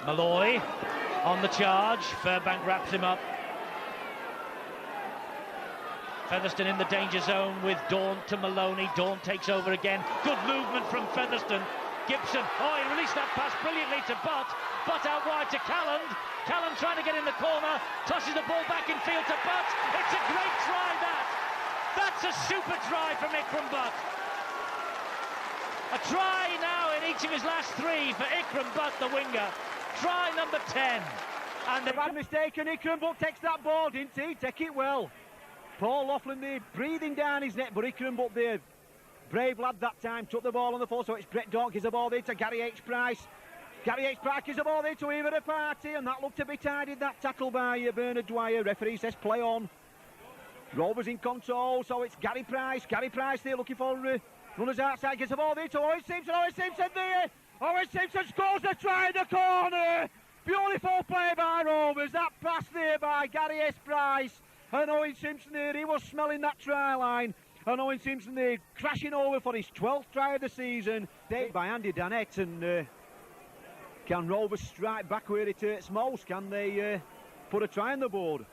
Speaker 2: Malloy on the charge. Fairbank wraps him up. Featherstone in the danger zone with Daunt to Maloney. Daunt takes over again. Good movement from Featherstone. Gibson, he released that pass brilliantly to Butt. Butt out wide to Calland. Calland trying to get in the corner. Tosses the ball back in field to Butt. It's a great try, that. That's a super try from Ikram Butt. A try now in each of his last three for Ikram Butt, the winger. Try number 10.
Speaker 1: And the bad mistake, and Ikram Butt takes that ball, didn't he? Take it well. Paul Laughlin there breathing down his neck, but Ikram Butt there, brave lad that time, took the ball on the full, so it's Brett Daunt gives the ball there to Gary H. Price. Gary H. Price gives the ball there to Evan Party, and that looked to be tidied, that tackle by Bernard Dwyer. Referee says play on. Rovers in control, so it's Gary Price. Gary Price there looking for runners outside, gives the ball there to Owen Simpson. Owen Simpson there. Owen Simpson scores the try in the corner. Beautiful play by Rovers. That pass there by Gary S. Price. And Owen Simpson there, he was smelling that try line. And Owen Simpson there crashing over for his 12th try of the season. By Andy Dannett, and can Rovers strike back where it hurts most? Can they put a try on the board?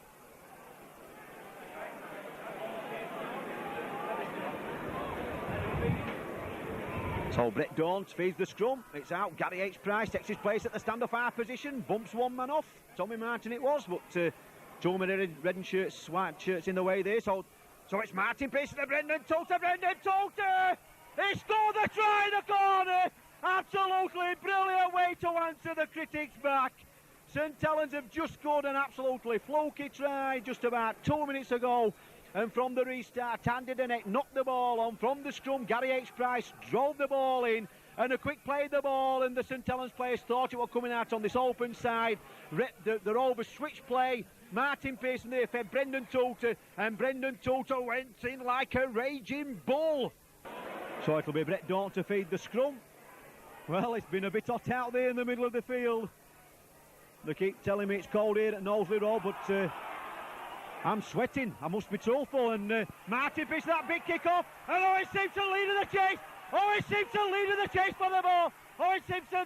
Speaker 1: So Brett Daunt feeds the scrum, it's out. Gary H. Price takes his place at the stand-off half position, bumps one man off. Tommy Martin it was, but two men red and shirts, white shirts in the way there. So it's Martin Pearce to Brendan Toulter. Brendan Toulter! He scored the try in the corner! Absolutely brilliant way to answer the critics back. St Helens have just scored an absolutely fluky try just about 2 minutes ago. And from the restart, Andy Dannett knocked the ball on. From the scrum, Gary H. Price drove the ball in. And a quick play of the ball, and the St Helens players thought it was coming out on this open side. The Rovers switch play. Martin Pearson there fed Brendan Toulter, and Brendan Toulter went in like a raging bull. So it'll be Brett Daunt to feed the scrum. Well, it's been a bit hot out there in the middle of the field. They keep telling me it's cold here at Knowsley Road, but I'm sweating, I must be truthful. And Martin Pearson, that big kick-off, and Owen Simpson leading the chase. Owen Simpson leading the chase for the ball. Owen Simpson,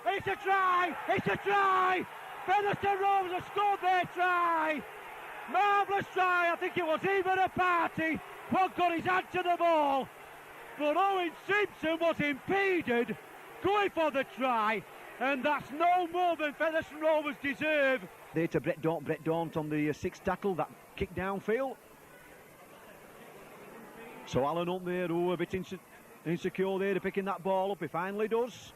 Speaker 1: it's a try, it's a try. Featherstone Rovers have scored their try. Marvellous try, I think it was even a party. What got his hand to the ball. But Owen Simpson was impeded, going for the try. And that's no more than Featherstone Rovers deserve. There to Brett Daunt on the sixth tackle, that kick downfield. So Alan up there, a bit insecure there, picking that ball up. He finally does.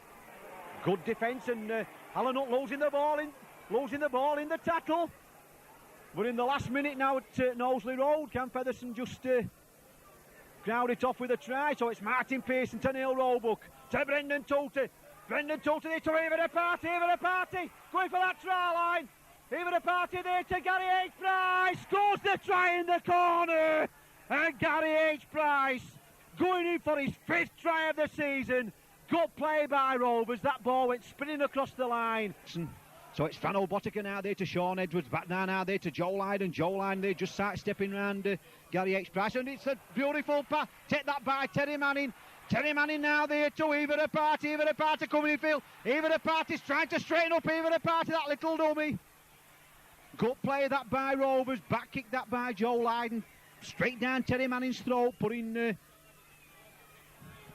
Speaker 1: Good defence, and Alan up losing the ball in the tackle. But in the last minute now at Knowsley Road, can Featherstone just crowd it off with a try? So it's Martin Pearson to Neil Roebuck, to Brendan Toulter. Brendan Toulter there to Evan Party, going for that try line. Evan Party there to Gary H. Price, scores the try in the corner. And Gary H. Price going in for his 5th try of the season. Good play by Rovers, that ball went spinning across the line. So it's Fran O'Botica now there to Sean Edwards, back now there to Joe Lydon. Joe Lydon there just sidestepping round Gary H. Price, and it's a beautiful pass. Take that by Terry Manning. Terry Manning now there to Evan Party coming in field. Evan Party's trying to straighten up Evan Party, that little dummy. Good play that by Rovers, back kick that by Joe Lydon. Straight down Terry Manning's throat, putting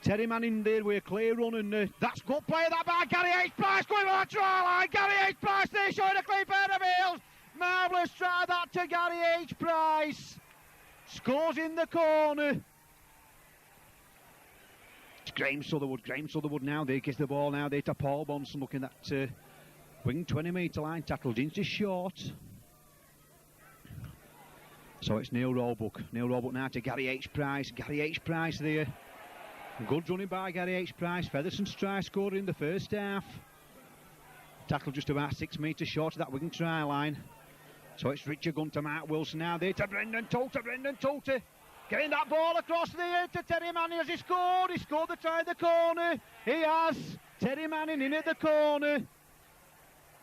Speaker 1: Terry Manning there with a clear run, and that's good play that by Gary H. Price, going for that try line. Gary H. Price there showing a clean pair of heels. Marvellous try that to Gary H. Price. Scores in the corner. It's Graham Sutherwood now there, gives the ball now there to Paul Bonson, looking at wing 20-metre line, tackled in just short. So it's Neil Roebuck now to Gary H. Price. Gary H. Price there. Good running by Gary H. Price. Featherstone's try scored in the first half. Tackle just about 6 metres short of that wing try line. So it's Richard Gunn to Mark Wilson now there to Brendan Toulter. Getting that ball across there to Terry Manning. Has he scored? He scored the try in the corner. He has. Terry Manning in at the corner.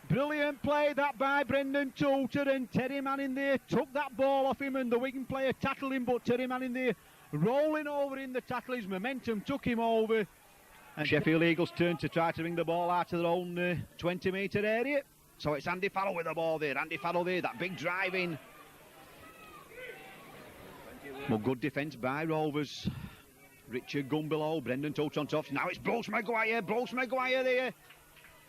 Speaker 1: Brilliant play that by Brendan Toulter, and Terry Manning there took that ball off him, and the Wigan player tackled him, but Terry Manning there rolling over in the tackle, his momentum took him over. And Sheffield Eagles turn to try to bring the ball out of their own 20-metre area. So it's Andy Farrell with the ball there, Andy Farrell there, that big drive in. Well, good defence by Rovers. Richard Gunn below, Brendan Toulter on top. Now it's Bruce Maguire there.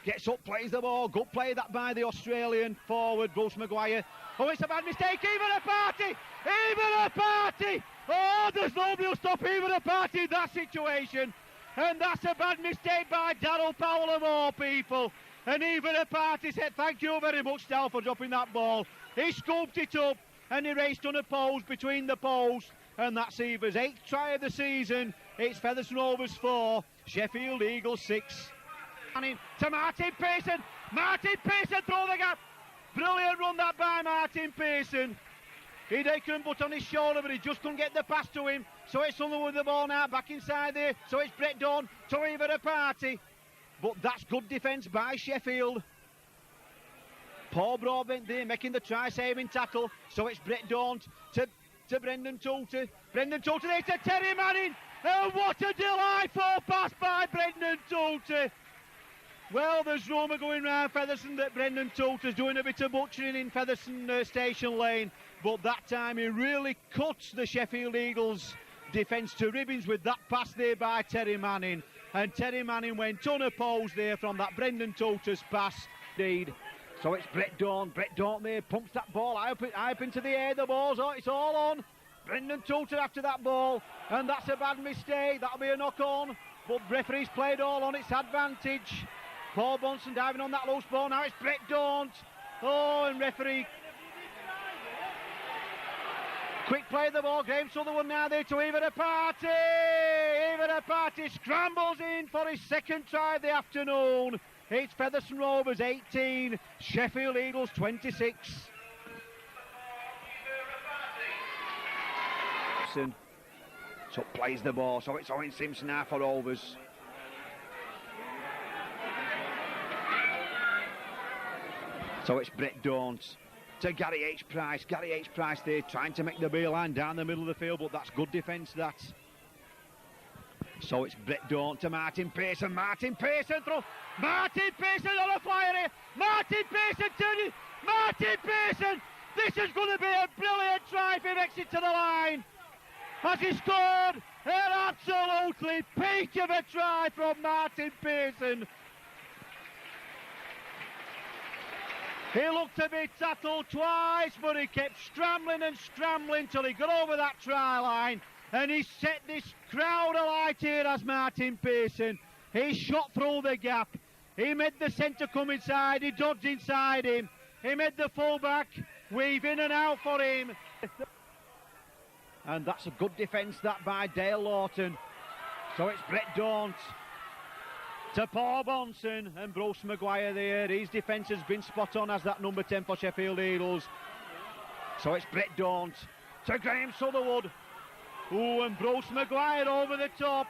Speaker 1: Gets up, plays the ball. Good play that by the Australian forward, Bruce Maguire. Oh, it's a bad mistake. Even a party. Oh, there's nobody who'll stop even a party in that situation. And that's a bad mistake by Darryl Powell of all people. And even a party said, thank you very much, Dal, for dropping that ball. He scooped it up and he raced unopposed between the posts. And that's Eva's 8th try of the season. It's Featherstone Rovers 4, Sheffield Eagles 6. To Martin Pearson. Martin Pearson through the gap. Brilliant run that by Martin Pearson. He couldn't put on his shoulder, but he just couldn't get the pass to him. So it's Sunderland with the ball now, back inside there. So it's Brett Dawn to Eva the party. But that's good defence by Sheffield. Paul Broadbent there making the try-saving tackle. So it's Brett Dawn to Brendan Toulter. Brendan Toulter there to Terry Manning. And what a delightful pass by Brendan Toulter. Well, there's rumour going round Featherstone that Brendan Toulter's doing a bit of butchering in Featherstone Station Lane, but that time he really cuts the Sheffield Eagles defence to ribbons with that pass there by Terry Manning, and Terry Manning went unopposed there from that Brendan Toulter's pass indeed. So it's Brett Dawn there pumps that ball high up into the air, the ball's on, it's all on. Brendan Toulter after that ball, and that's a bad mistake, that'll be a knock on, but referee's played all on its advantage. Paul Bonson diving on that loose ball. Now it's Brett Daunt. Oh, and referee. Quick play of the ball. Graham Sutherland now there to Eva the party. Eva the party scrambles in for his second try of the afternoon. It's Featherstone Rovers 18, Sheffield Eagles 26. So plays the ball. So it's Owen Simpson now for Rovers. So it's Brett Daunt to Gary H. Price. Gary H. Price there trying to make the beeline down the middle of the field, but that's good defence, that. So it's Brett Daunt to Martin Pearson. Martin Pearson through. Martin Pearson on a flyer here. Martin Pearson turning. Martin Pearson. This is going to be a brilliant try if he makes it to the line. Has he scored? An absolutely peach of a try from Martin Pearson. He looked to be tackled twice, but he kept scrambling till he got over that try line. And he set this crowd alight here as Martin Pearson. He shot through the gap. He made the centre come inside. He dodged inside him. He made the fullback weave in and out for him. And that's a good defence, that by Dale Lawton. So it's Brett Daunt to Paul Bonson and Bruce Maguire there. His defence has been spot on as that number 10 for Sheffield Eagles. So it's Brett Daunt to Graham Sutherland. Ooh, and Bruce Maguire over the top.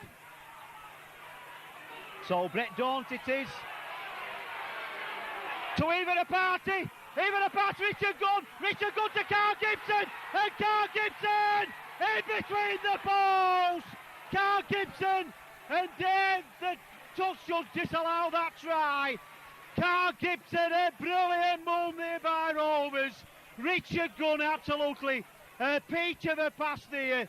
Speaker 1: So Brett Daunt it is. To Even a Party. Even a Party, Richard Gunn to Carl Gibson. And Carl Gibson in between the posts. Carl Gibson and Dave the Tuss should disallow that try. Carl Gibson, a brilliant move there by Rovers. Richard Gunn, absolutely a peach of a pass there.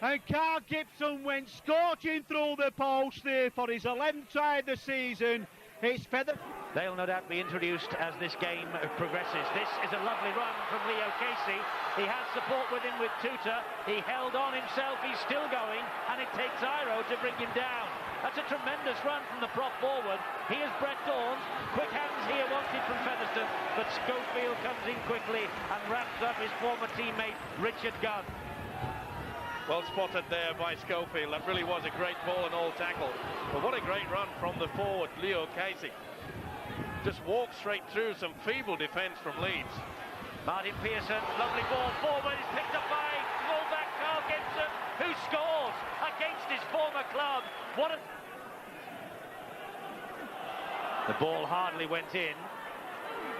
Speaker 1: And Carl Gibson went scorching through the post there for his 11th try of the season. It's Feather.
Speaker 2: They'll no doubt be introduced as this game progresses. This is a lovely run from Leo Casey. He has support with him with Tuta. He held on himself, he's still going, and it takes Iro to bring him down. That's a tremendous run from the prop forward. Here's Brett Daunt. Quick hands here wanted from Featherstone, but Schofield comes in quickly and wraps up his former teammate Richard Gunn.
Speaker 3: Well spotted there by Schofield. That really was a great ball and all tackle. But what a great run from the forward, Leo Casey. Just walked straight through some feeble defence from Leeds.
Speaker 2: Martin Pearson, lovely ball forward, is picked up by fullback Carl Gibson, who scores against his former club. What a... The ball hardly went in.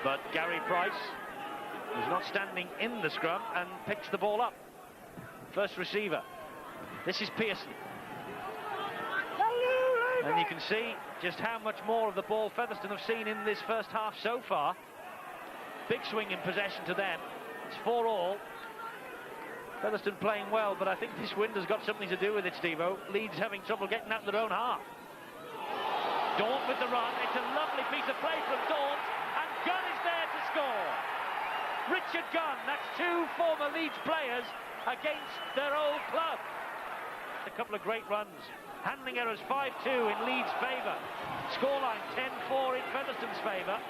Speaker 2: But Gary Price is not standing in the scrum and picks the ball up. First receiver. This is Pearson. And you can see just how much more of the ball Featherstone have seen in this first half so far. Big swing in possession to them. It's 4-all. Featherstone playing well, but I think this wind has got something to do with it, Steve-O. Leeds having trouble getting out of their own half. Daunt with the run. It's a lovely piece of play from Daunt, and Gunn is there to score. Richard Gunn, that's two former Leeds players against their old club. A couple of great runs. Handling errors 5-2 in Leeds' favour. Scoreline 10-4 in Featherstone's favour.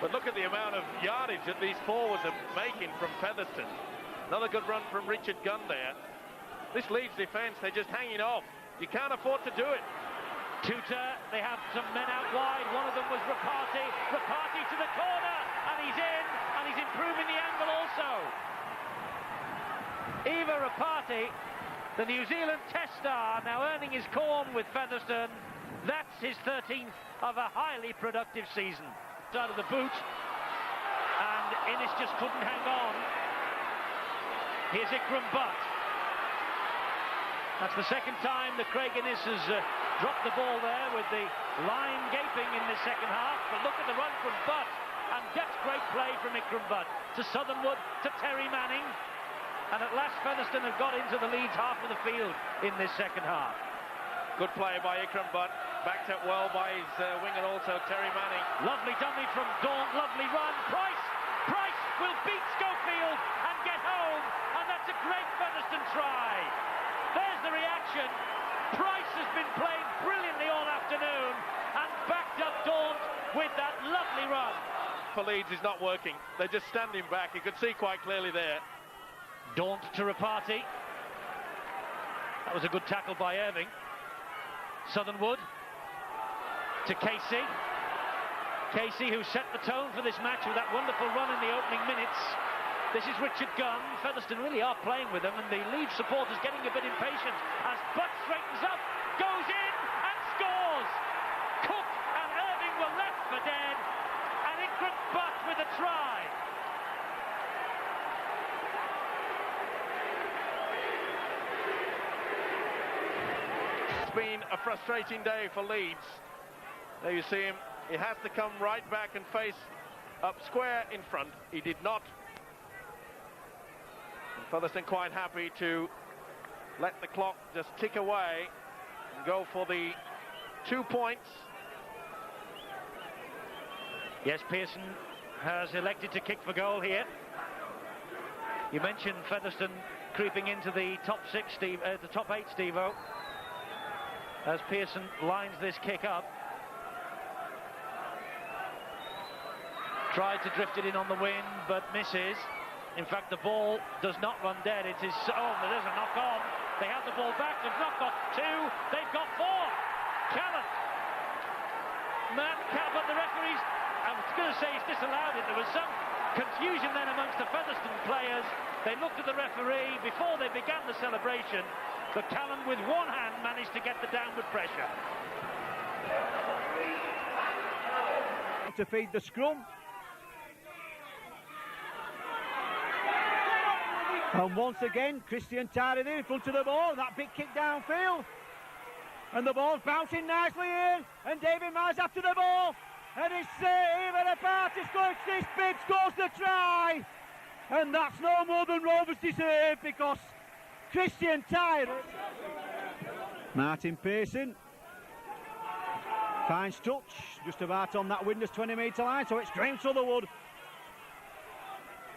Speaker 3: But look at the amount of yardage that these forwards are making from Featherstone. Another good run from Richard Gunn there. This Leeds defence, they're just hanging off. You can't afford to do it.
Speaker 2: Tutor, they have some men out wide. One of them was Rapati. Rapati to the corner, and he's in, and he's improving the angle also. Eva Rapati, the New Zealand Test star, now earning his corn with Featherstone. That's his 13th of a highly productive season. Out of the boot, and Innes just couldn't hang on. Here's Ikram Butt. That's the second time that Craig Innes has dropped the ball there, with the line gaping in the second half. But look at the run from Butt, and that's great play from Ikram Butt to Southernwood, to Terry Manning. And at last Featherstone have got into the Leeds half of the field in this second half.
Speaker 3: Good play by Ikram Butt, backed up well by his winger also, Terry Manning.
Speaker 2: Lovely dummy from Daunt, lovely run. Price will beat Schofield and get home, and that's a great Featherstone try. There's the reaction. Price has been playing brilliantly all afternoon and backed up Daunt with that lovely run.
Speaker 3: For Leeds is not working. They're just standing back. You could see quite clearly there.
Speaker 2: Daunt to Rapati. That was a good tackle by Irving. Southernwood to Casey. Casey, who set the tone for this match with that wonderful run in the opening minutes. This is Richard Gunn. Featherstone really are playing with them, and the Leeds supporters getting a bit impatient as Butt straightens up, goes in and scores. Cook and Irving were left for dead, and Ikram Butt with a try.
Speaker 3: It's been a frustrating day for Leeds. There you see him. He has to come right back and face up square in front. He did not. And Featherstone quite happy to let the clock just tick away and go for the 2 points.
Speaker 2: Yes, Pearson has elected to kick for goal here. You mentioned Featherstone creeping into the top six, Steve, the top 8, Steve-O, as Pearson lines this kick up. Tried to drift it in on the wing, but misses. In fact, the ball does not run dead. It is, oh, there's a knock on. They have the ball back. They've not got 2, they've got 4. Callan. But the referees, I was going to say he's disallowed it. There was some confusion then amongst the Featherstone players. They looked at the referee before they began the celebration, but Callan with one hand managed to get the downward pressure.
Speaker 4: To feed the scrum. And once again, Christian Tyler in front of the ball, that big kick downfield. And the ball's bouncing nicely in, and David Myers after the ball. And it's even a party scores this big, scores the try. And that's no more than Rovers deserve, because Christian Tyler.
Speaker 1: Martin Pearson finds touch, just about on that windless 20-metre line, so it's Graham Southernwood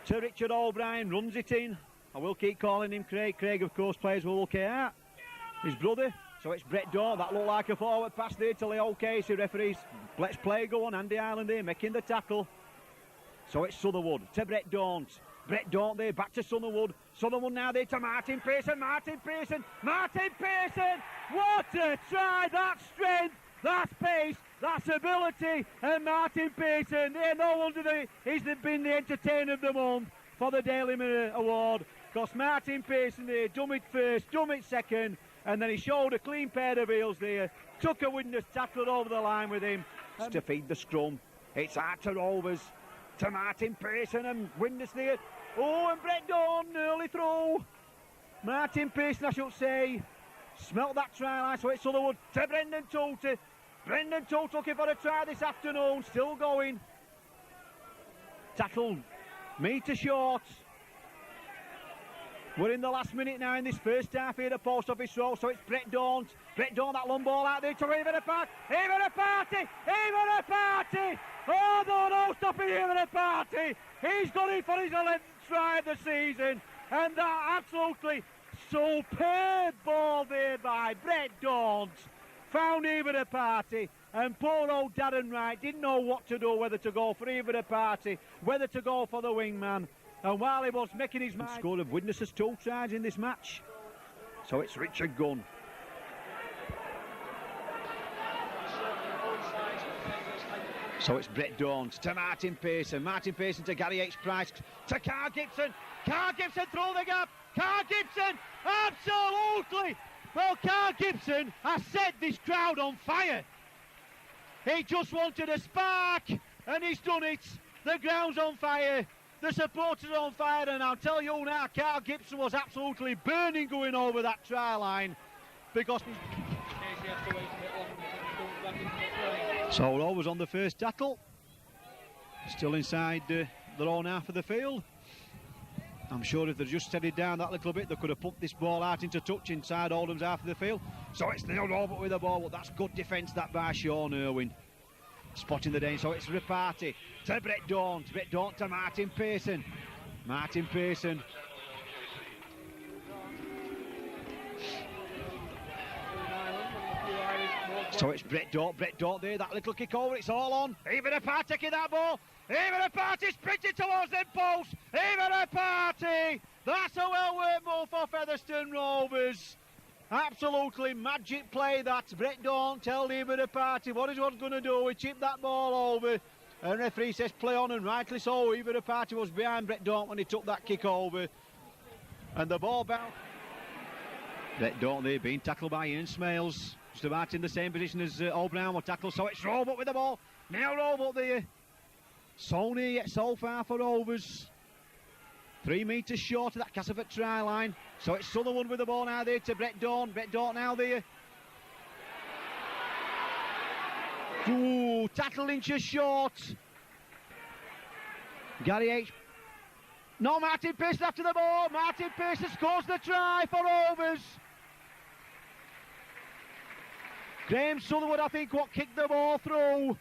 Speaker 1: to Richard O'Brien, runs it in. I will keep calling him Craig. Craig, of course, plays with Hull KR, his brother. So it's Brett Daunt. That looked like a forward pass there to Leo Casey. Referees, let's play go on. Andy Ireland here making the tackle. So it's Southernwood to Brett Daunt. Brett Daunt there, back to Southernwood. Southernwood now there to Martin Pearson. Martin Pearson. What a try! That's strength, that's pace, that's ability. And Martin Pearson, no wonder he's been the entertainer of the month for the Daily Mirror Award. Because Martin Pearson there, done it first, done it second, and then he showed a clean pair of heels there, took a witness, tackled over the line with him. To feed the scrum, it's out to Rovers.
Speaker 4: to Martin Pearson and Windus there. Oh, and Brett Dawn nearly through. Martin Pearson, I should say, smelt that try line, so it's Sutherwood to Brendan Toolter. Brendan Toolter looking for a try this afternoon, still going. Tackle, metre short. We're in the last minute now in this first half here at Post Office Road, so it's Brett Dawn. Brett Dawn, that long ball out there to Even a Party. Even a Party! Even a Party! Oh, no stopping Even a Party! He's got it for his 11th try of the season, and that absolutely superb ball there by Brett Dawn. Found Even a Party, and poor old Darren Wright didn't know what to do, whether to go for Even a Party, whether to go for the wingman. And while he was making his mind, score of witnesses 2 tries in this match. So it's Richard Gunn. So it's Brett Dawn to Martin Pearson. Martin Pearson to Gary H. Price. To Carl Gibson. Carl Gibson through the gap. Carl Gibson. Absolutely. Well, Carl Gibson has set this crowd on fire. He just wanted a spark, and he's done it. The ground's on fire. The supporters are on fire, and I'll tell you now, Carl Gibson was absolutely burning going over that try line because. So Rovers on the first tackle, still inside their own half of the field. I'm sure if they'd just steadied down that little bit, they could have put this ball out into touch inside Oldham's half of the field. So it's Neil Robert with the ball, but that's good defence that by Sean Irwin. Spotting the danger, so it's Reparty to Brett Dawn. Brett Dawn to Martin Pearson. Martin Pearson. So it's Brett Dawn there, that little kick over, it's all on. Even a Party taking that ball. Even a Party sprinting towards them posts. Even a Party. That's a well-worked move for Featherstone Rovers. Absolutely magic play that. Brett Dawn tell Even a Party what is what's going to do. He chipped that ball over. And referee says play on, and rightly so. Even a Party was behind Brett Dawn when he took that kick over. And the ball bounced. Brett Dawn there being tackled by Ian Smales. Just about in the same position as O'Brien will tackle. So it's Robert with the ball. Now Robert there. So near yet so far for Rovers. 3 metres short of that Castleford try line. So it's Sutherland with the ball now there to Brett Dawn. Brett Dawn now there. Ooh, tackle inches short. Gary H. No, Martin Pearson after the ball. Martin Pearson scores the try for Rovers. Graham Sutherland, I think, what kicked the ball through.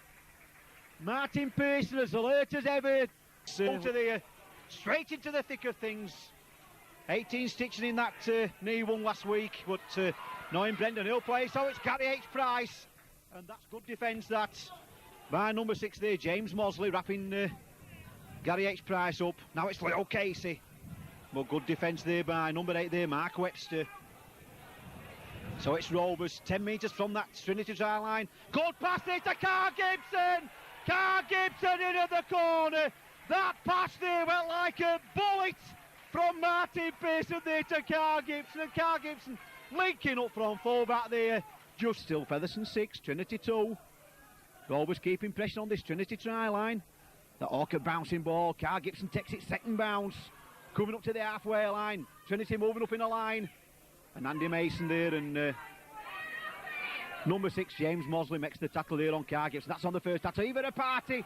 Speaker 4: Martin Pearson, as alert as ever. Straight into the thick of things. 18 stitching in that knee one last week, but knowing Brendan, he'll play. So it's Gary H. Price, and that's good defence that by number 6 there, James Mosley, wrapping Gary H. Price up. Now it's Leo Casey, but good defence there by number 8 there, Mark Webster. So it's Rovers 10 metres from that Trinity try line. Good pass there to Carl Gibson. Carl Gibson into the corner. That pass there went like a bullet from Martin Pearson there to Carl Gibson. And Carl Gibson linking up from full back there. Just still Featherstone 6, Trinity 2. Rovers keeping pressure on this Trinity try line. The awkward bouncing ball. Carl Gibson takes its second bounce. Coming up to the halfway line. Trinity moving up in a line. And Andy Mason there, and number 6, James Mosley, makes the tackle there on Carl Gibson. That's on the first tackle. Even a Party.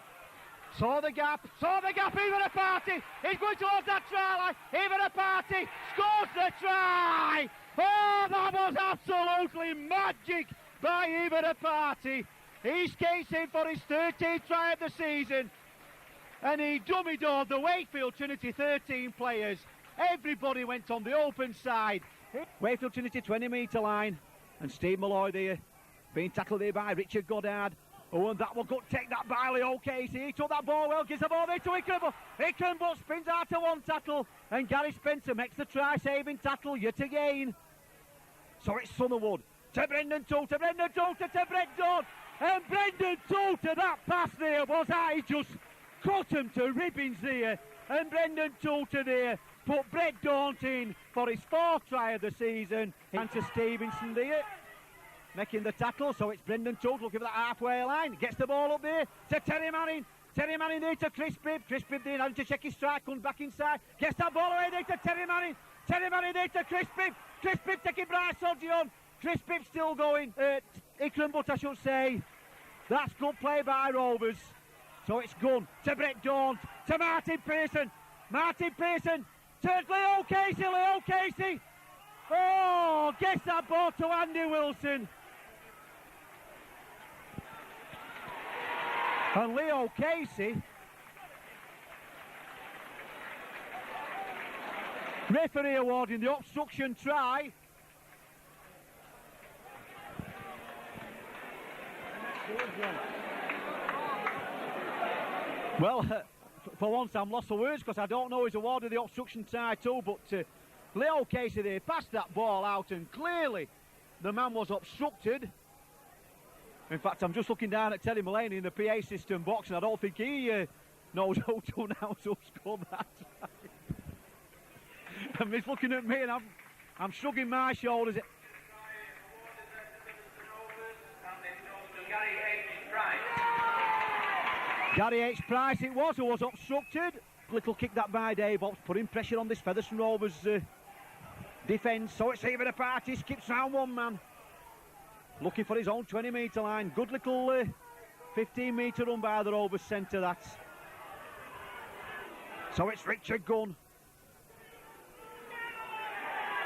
Speaker 4: Saw the gap, Even a Party. He's going towards that try line. Even a Party scores the try. Oh, that was absolutely magic by Even a Party. He skates in for his 13th try of the season. And he dummy-doored the Wakefield Trinity 13 players. Everybody went on the open side. Wakefield Trinity 20-metre line, and Steve Malloy there being tackled there by Richard Goddard. Oh, and that will take that by Leo Casey. He took that ball well, gives the ball there to Ickenbutt. Ickenbutt spins out to one tackle, and Gary Spencer makes the try-saving tackle yet again. So it's Sutherwood to Brendan Toolter, to Brett Dawn, and Brendan Toolter, that pass there was he just cut him to ribbons there, and Brendan Toolter there put Brett Dawn in for his 4th try of the season. And to Stevenson there, making the tackle. So it's Brendan Toolter looking for that halfway line. Gets the ball up there to Terry Manning. Terry Manning there to Chris Bibb. Chris Bibb there having to check his strike, comes back inside, gets that ball away there to Terry Manning. Terry Manning there to Chris Bibb. Chris Bibb taking Bright Sodgy on. Chris Bibb still going. Ikram, but I should say. That's good play by Rovers. So it's gone to Brett Daunt, to Martin Pearson. Martin Pearson turns Leo Casey. Leo Casey. Oh, gets that ball to Andy Wilson. And Leo Casey, referee awarding the obstruction try. Well, for once I'm lost for words because I don't know who's awarded the obstruction try too, but Leo Casey there passed that ball out and clearly the man was obstructed. In fact, I'm just looking down at Terry Mullaney in the PA system box and I don't think he knows how to announce who scored that try. And he's looking at me and I'm shrugging my shoulders. Gary H. Price it was who was obstructed. Little kick that by Dave Ops, putting pressure on this Featherstone Rovers defence. So it's even a party, skips round one man. Looking for his own 20-metre line. Good little 15-metre run by the Rovers centre, that's. So it's Richard Gunn.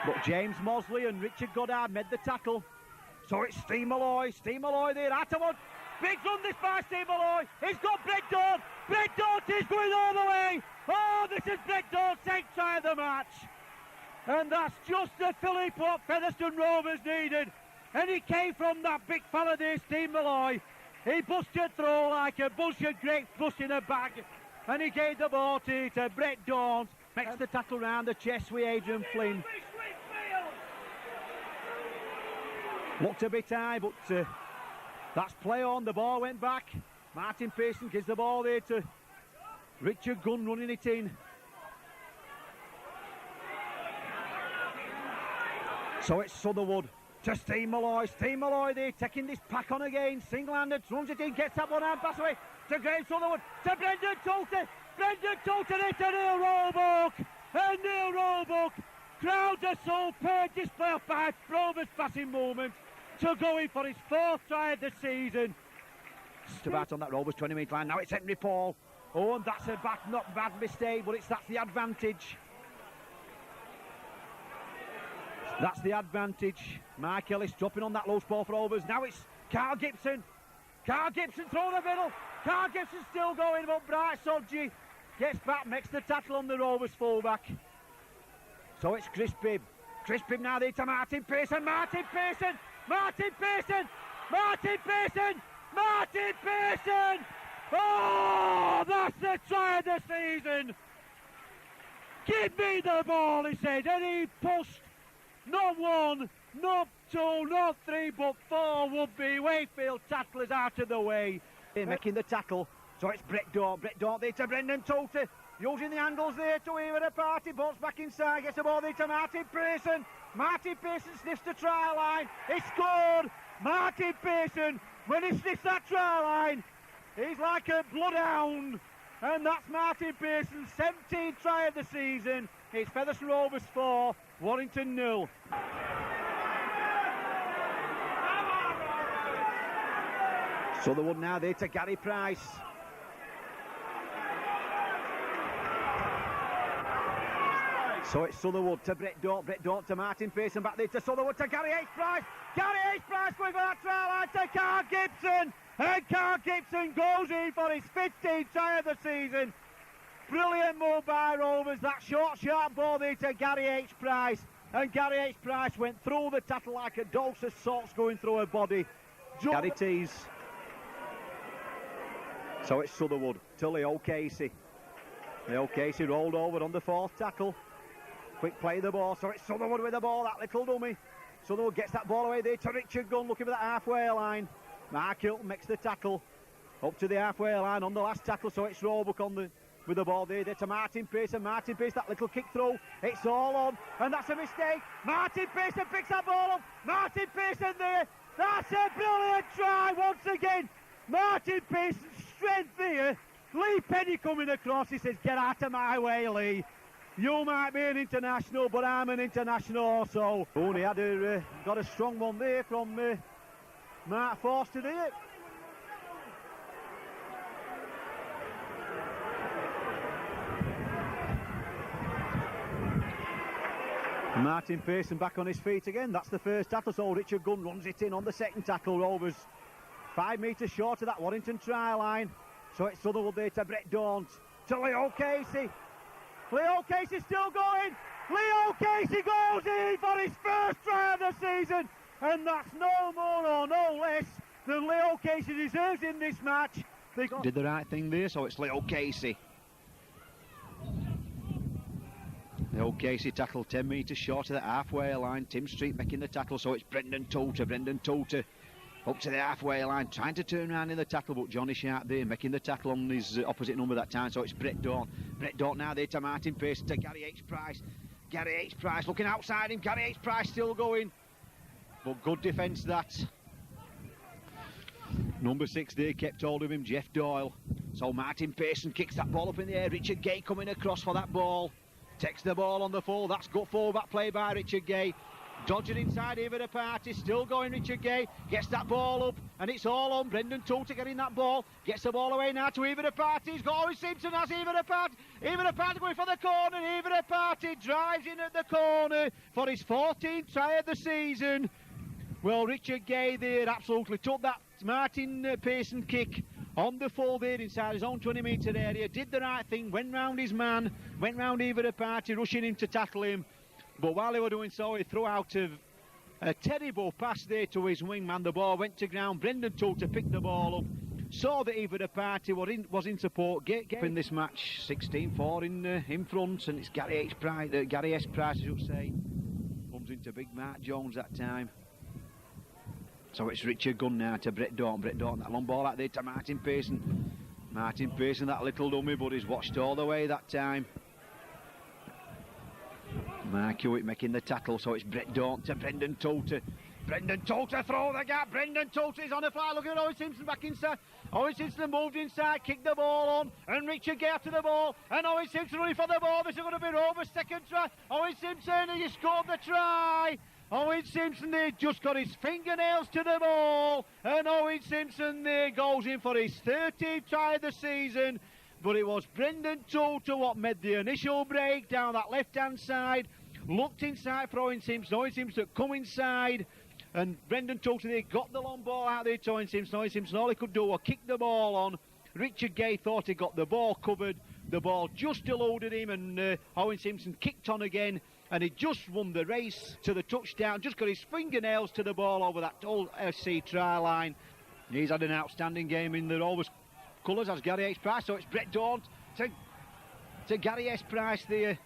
Speaker 4: But James Mosley and Richard Goddard made the tackle. So it's Steve Malloy. Steve Malloy there, Atterwood. Big run this by Steve Malloy. He's got Brett Daunt. Brett Daunt is going all the way. Oh, this is Brett Daunt's 8th try of the match. And that's just the fillip what Featherstone Rovers needed. And he came from that big fella there, Steve Malloy. He busted through like a bunch of grapes busting a bag. And he gave the ball to Brett Daunt. Makes the tackle round the chest with Adrian Flynn. Looked a bit high, but that's play on. The ball went back. Martin Pearson gives the ball there to Richard Gunn running it in. So it's Sutherwood to Steve Malloy. Steve Malloy there taking this pack on again. Single-handed, runs it in, gets that one and pass away to Graham Sutherwood, to Brendan Toulton. Brendan Toulton into Neil Roebuck. And Neil Roebuck crowds a superb display of 5 Rovers passing moment to go in for his 4th try of the season. Just about on that Rovers 20-metre line. Now it's Henry Paul. Oh, and that's a not bad mistake, but that's the advantage. That's the advantage. Mike Ellis dropping on that loose ball for Rovers. Now it's Carl Gibson. Carl Gibson through the middle. Carl Gibson still going, but Bright Sodgy gets back, makes the tackle on the Rovers fullback. So it's Chris Bibb. Chris Bibb now there to Martin Pearson. Martin Pearson. Martin Pearson. Martin Pearson. Martin Pearson. Oh, that's the try of the season. Give me the ball, he said, and he pushed not 1, not 2, not 3, but 4 would-be Wakefield tacklers out of the way. They're making the tackle, so it's Brett Daunt. Brett Daunt there to Brendan Toulton, using the handles there to even a party, bolts back inside, gets the ball there to Martin Pearson. Martin Pearson sniffs the try line, he scored. Martin Pearson, when he sniffs that try line, he's like a bloodhound. And that's Martin Pearson's 17th try of the season. It's Featherstone Rovers 4, Warrington 0. Sutherwood now there to Gary Price. So it's Sutherwood to Brett Daunt. Brett Daunt to Martin Pearson. Back there to Sutherwood to Gary H. Price. Gary H. Price going for that try line to Carl Gibson. And Carl Gibson goes in for his 15th try of the season. Brilliant move by Rovers. That short, sharp ball there to Gary H. Price. And Gary H. Price went through the tackle like a dose of salts going through her body. Gary tees. So it's Sutherwood to Leo Casey. Leo Casey rolled over on the 4th tackle. Quick play the ball, so it's Sutherwood with the ball, that little dummy. Sutherwood gets that ball away there to Richard Gunn, looking for that halfway line. Mark Hilton makes the tackle up to the halfway line on the last tackle, so it's Roebuck with the ball there to Martin Pearson. Martin Pearson, that little kick through, it's all on, and that's a mistake. Martin Pearson picks that ball up. Martin Pearson there, that's a brilliant try once again. Martin Pearson's strength here Lee Penny coming across. He says, get out of my way, Lee. You might be an international, but I'm an international also. Only had got a strong one there from Mark Forster there. Martin Pearson back on his feet again. That's the first tackle, so Richard Gunn runs it in on the second tackle. Rovers 5 metres short of that Warrington try line. So it's Sutherwood there to Brett Daunt, to Leo Casey. Leo Casey still going. Leo Casey goes in for his first try of the season. And that's no more or no less than Leo Casey deserves in this match.
Speaker 1: Did the right thing there, so it's Leo Casey. Leo Casey tackled 10 metres short of the halfway line. Tim Street making the tackle, so it's Brendan Toulter. Brendan Toulter up to the halfway line, trying to turn around in the tackle, but Johnny Sharp there making the tackle on his opposite number that time, so it's Brett Daunt. Brett Daunt now there to Martin Pearson, to Gary H. Price. Gary H. Price looking outside him. Gary H. Price still going, but good defence that. Number 6 there kept hold of him, Jeff Doyle. So Martin Pearson kicks that ball up in the air. Richard Gay coming across for that ball. Takes the ball on the full. That's good full-back play by Richard Gay. Dodging inside here the party, still going Richard Gay, gets that ball up, and it's all on Brendan Toulter getting that ball, gets the ball away now to Eva the Party. He's got Owen Simpson, has Eva the Party going for the corner. Eva the Party drives in at the corner for his 14th try of the season. Well, Richard Gay there absolutely took that Martin Pearson kick on the full there inside his own 20-metre area, did the right thing, went round his man, went round Eva the Party, rushing him to tackle him. But while they were doing so, he threw out a terrible pass there to his wingman. The ball went to ground. Brendan Toulter picked the ball up, saw that Eva the Party was in support. In this match, 16-4 in front, and it's Gary S. Price, I should say, comes into big Mark Jones that time. So it's Richard Gunn now to Brett Daunt. Brett Daunt, that long ball out there to Martin Pearson. Martin Pearson, that little dummy, but he's watched all the way that time. Mark Hewitt making the tackle, so it's Brett Daunt to Brendan Toulter. Brendan Toulter throw the gap. Brendan Toulter is on the fly. Look at Owen Simpson back inside. Owen Simpson moved inside, kicked the ball on, and Richard Gay after the ball. And Owen Simpson running for the ball. This is going to be Rovers' second try. Owen Simpson, he scored the try. Owen Simpson there just got his fingernails to the ball. And Owen Simpson there goes in for his 13th try of the season. But it was Brendan Toulter what made the initial break down that left-hand side. Looked inside for Owen Simpson. Owen Simpson come inside, and Brendan Toulter there got the long ball out there to Owen Simpson. Owen Simpson, all he could do was kick the ball on. Richard Gay thought he got the ball covered. The ball just eluded him, and Owen Simpson kicked on again, and he just won the race to the touchdown. Just got his fingernails to the ball over that old FC try line. He's had an outstanding game in the Rovers colours as Gary H. Price, so it's Brett Daunt to Gary S. Price there.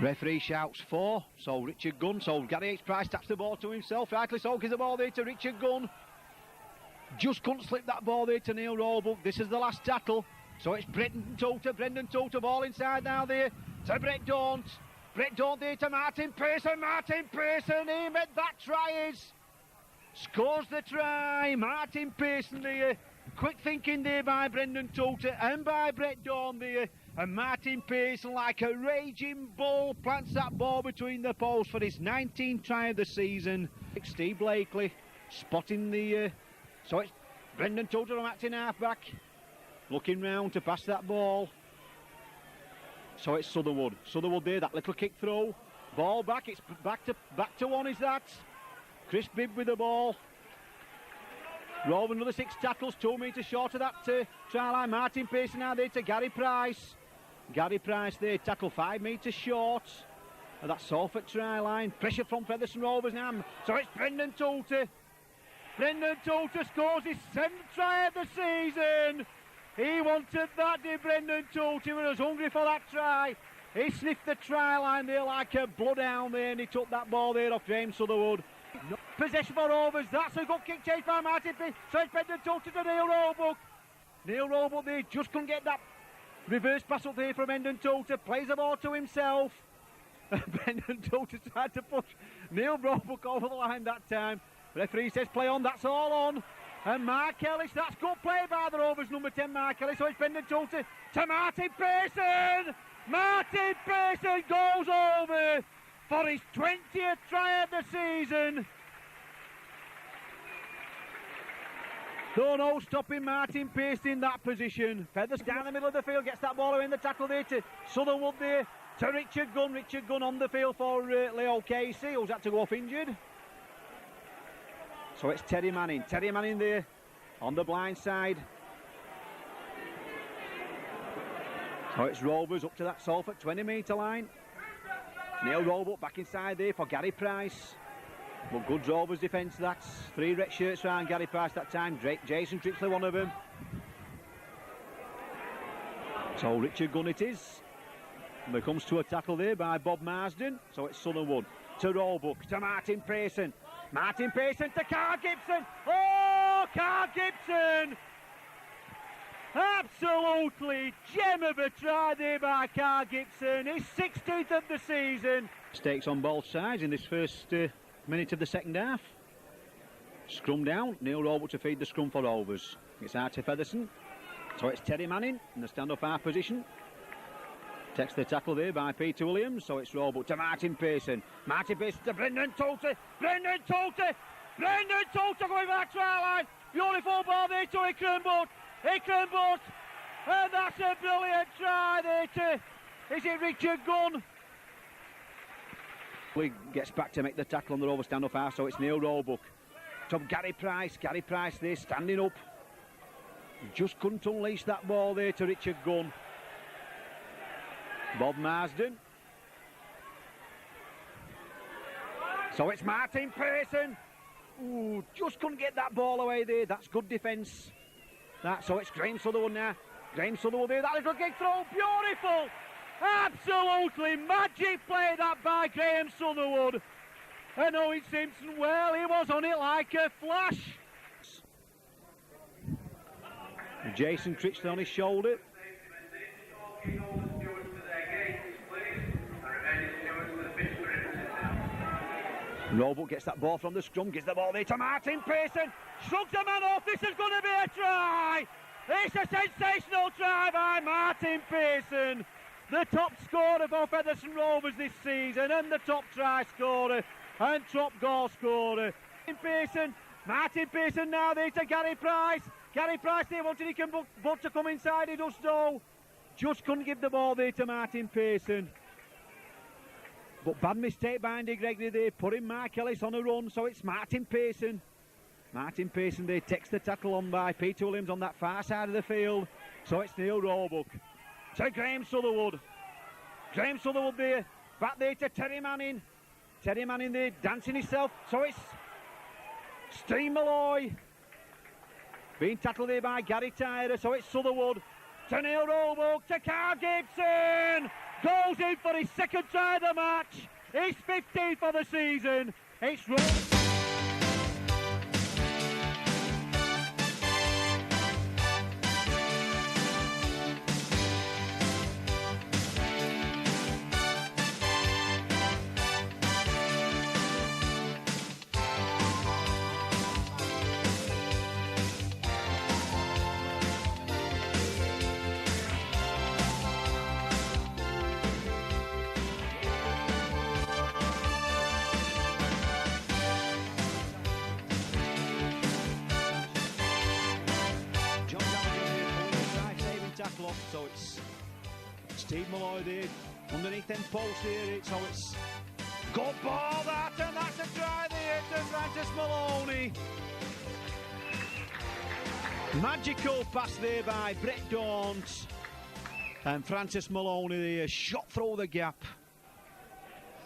Speaker 1: Referee shouts 4, so Richard Gunn, so Gary H. Price taps the ball to himself, rightly so, gives the ball there to Richard Gunn. Just couldn't slip that ball there to Neil Roebuck. This is the last tackle, so it's Brendan Toulter, ball inside now there to Brett Daunt. Brett Daunt there to Martin Pearson, he made that try, scores the try. Martin Pearson there, quick thinking there by Brendan Toulter and by Brett Daunt there. And Martin Pearson, like a raging bull, plants that ball between the posts for his 19th try of the season. Steve Blakely spotting the... so it's Brendan Toulter acting half-back, looking round to pass that ball. So it's Sutherwood. Sutherwood there, that little kick throw. Ball back, it's back to one, is that. Chris Bibb with the ball. Rover another 6 tackles, 2 metres short of that try line. Martin Pearson now there to Gary Price. Gary Price there, tackle 5 metres short of that Salford try line. Pressure from Featherstone Rovers now. So it's Brendan Toulter. Brendan Toulter scores his 7th try of the season. He wanted that, did Brendan Toulter. He was hungry for that try. He sniffed the try line there like a bloodhound there, and he took that ball there off James Sutherwood. No possession for Rovers. That's a good kick chased by Martin Pearson. So it's Brendan Toulter to Neil Roebuck. Neil Roebuck there just couldn't get that reverse pass up there from Brendan Toulter. Plays the ball to himself. Brendan Toulter tried to push Neil Roebuck over the line that time. Referee says play on. That's all on.
Speaker 4: And Mark Ellis, that's good play by the Rovers, number 10, Mark Ellis. So it's Brendan Tulter to Martin Pearson. Martin Pearson goes over for his 20th try of the season. No stopping Martin Pearson in that position. Feathers down the middle of the field, gets that ball in the tackle there to Sutherwood there. To Richard Gunn. Richard Gunn on the field for Leo Casey, who's had to go off injured. So it's Terry Manning. Terry Manning there on the blind side. So it's Rovers up to that Salford 20-metre line. Neil Roebuck back inside there for Gary Price. But good Rovers defence, that's 3 red shirts around Gary Price that time. Jason Trixley, one of them. So Richard Gunn it is. And there comes to a tackle there by Bob Marsden. So it's Sutherwood to Roebuck to Martin Pearson. Martin Pearson to Carl Gibson. Oh, Carl Gibson! Absolutely gem of a try there by Carl Gibson. His 16th of the season. Mistakes on both sides in this first minute of the second half. Scrum down. Neil Roebuck to feed the scrum for Rovers. It's Artie Featherson. So it's Terry Manning in the stand-up half position. Takes the tackle there by Peter Williams. So it's Roebuck to Martin Pearson. Martin Pearson to Brendan Tulter. Brendan Tulter. Brendan Tulter going back to our line. Beautiful ball there to Ikram Butt. Ikram Butt. And that's a brilliant try there to... Is it Richard Gunn? He gets back to make the tackle on the Rover stand-up half. So it's Neil Roebuck. To Gary Price. Gary Price there standing up. Just couldn't unleash that ball there to Richard Gunn. Bob Marsden. So it's Martin Pearson. Ooh, just couldn't get that ball away there. That's good defence. So it's Graham Sutherwood now. Graham Sutherwood there. That little kick throw. Beautiful. Absolutely magic play that by Graham Sutherwood. And Owen Simpson, well, he was on it like a flash. Jason Critchley on his shoulder. Roebuck gets that ball from the scrum, gives the ball there to Martin Pearson, shrugs the man off. This is going to be a try. It's a sensational try by Martin Pearson, the top scorer for Featherstone Rovers this season, and the top try scorer and top goal scorer. Martin Pearson now there to Gary Price. Gary Price there wanted Ikram Butt to come inside. He does so. Just couldn't give the ball there to Martin Pearson. But bad mistake by Andy Gregory there, putting Mark Ellis on a run, so it's Martin Pearson. Martin Pearson there takes the tackle on by Peter Williams on that far side of the field. So it's Neil Roebuck to Graham Sutherwood. Graham Sutherwood there, back there to Terry Manning. Terry Manning there, dancing himself. So it's Steve Malloy. Being tackled there by Gary Tyler, so it's Sutherwood to Neil Roebuck to Carl Gibson. Goes in for his second try of the match. He's 15th for the season. It's Roebuck. So it's Steve Malloy there underneath them posts here. So it's good ball that, and that's a try there to Francis Maloney. Magical pass there by Brett Daunt, and Francis Maloney there shot through the gap.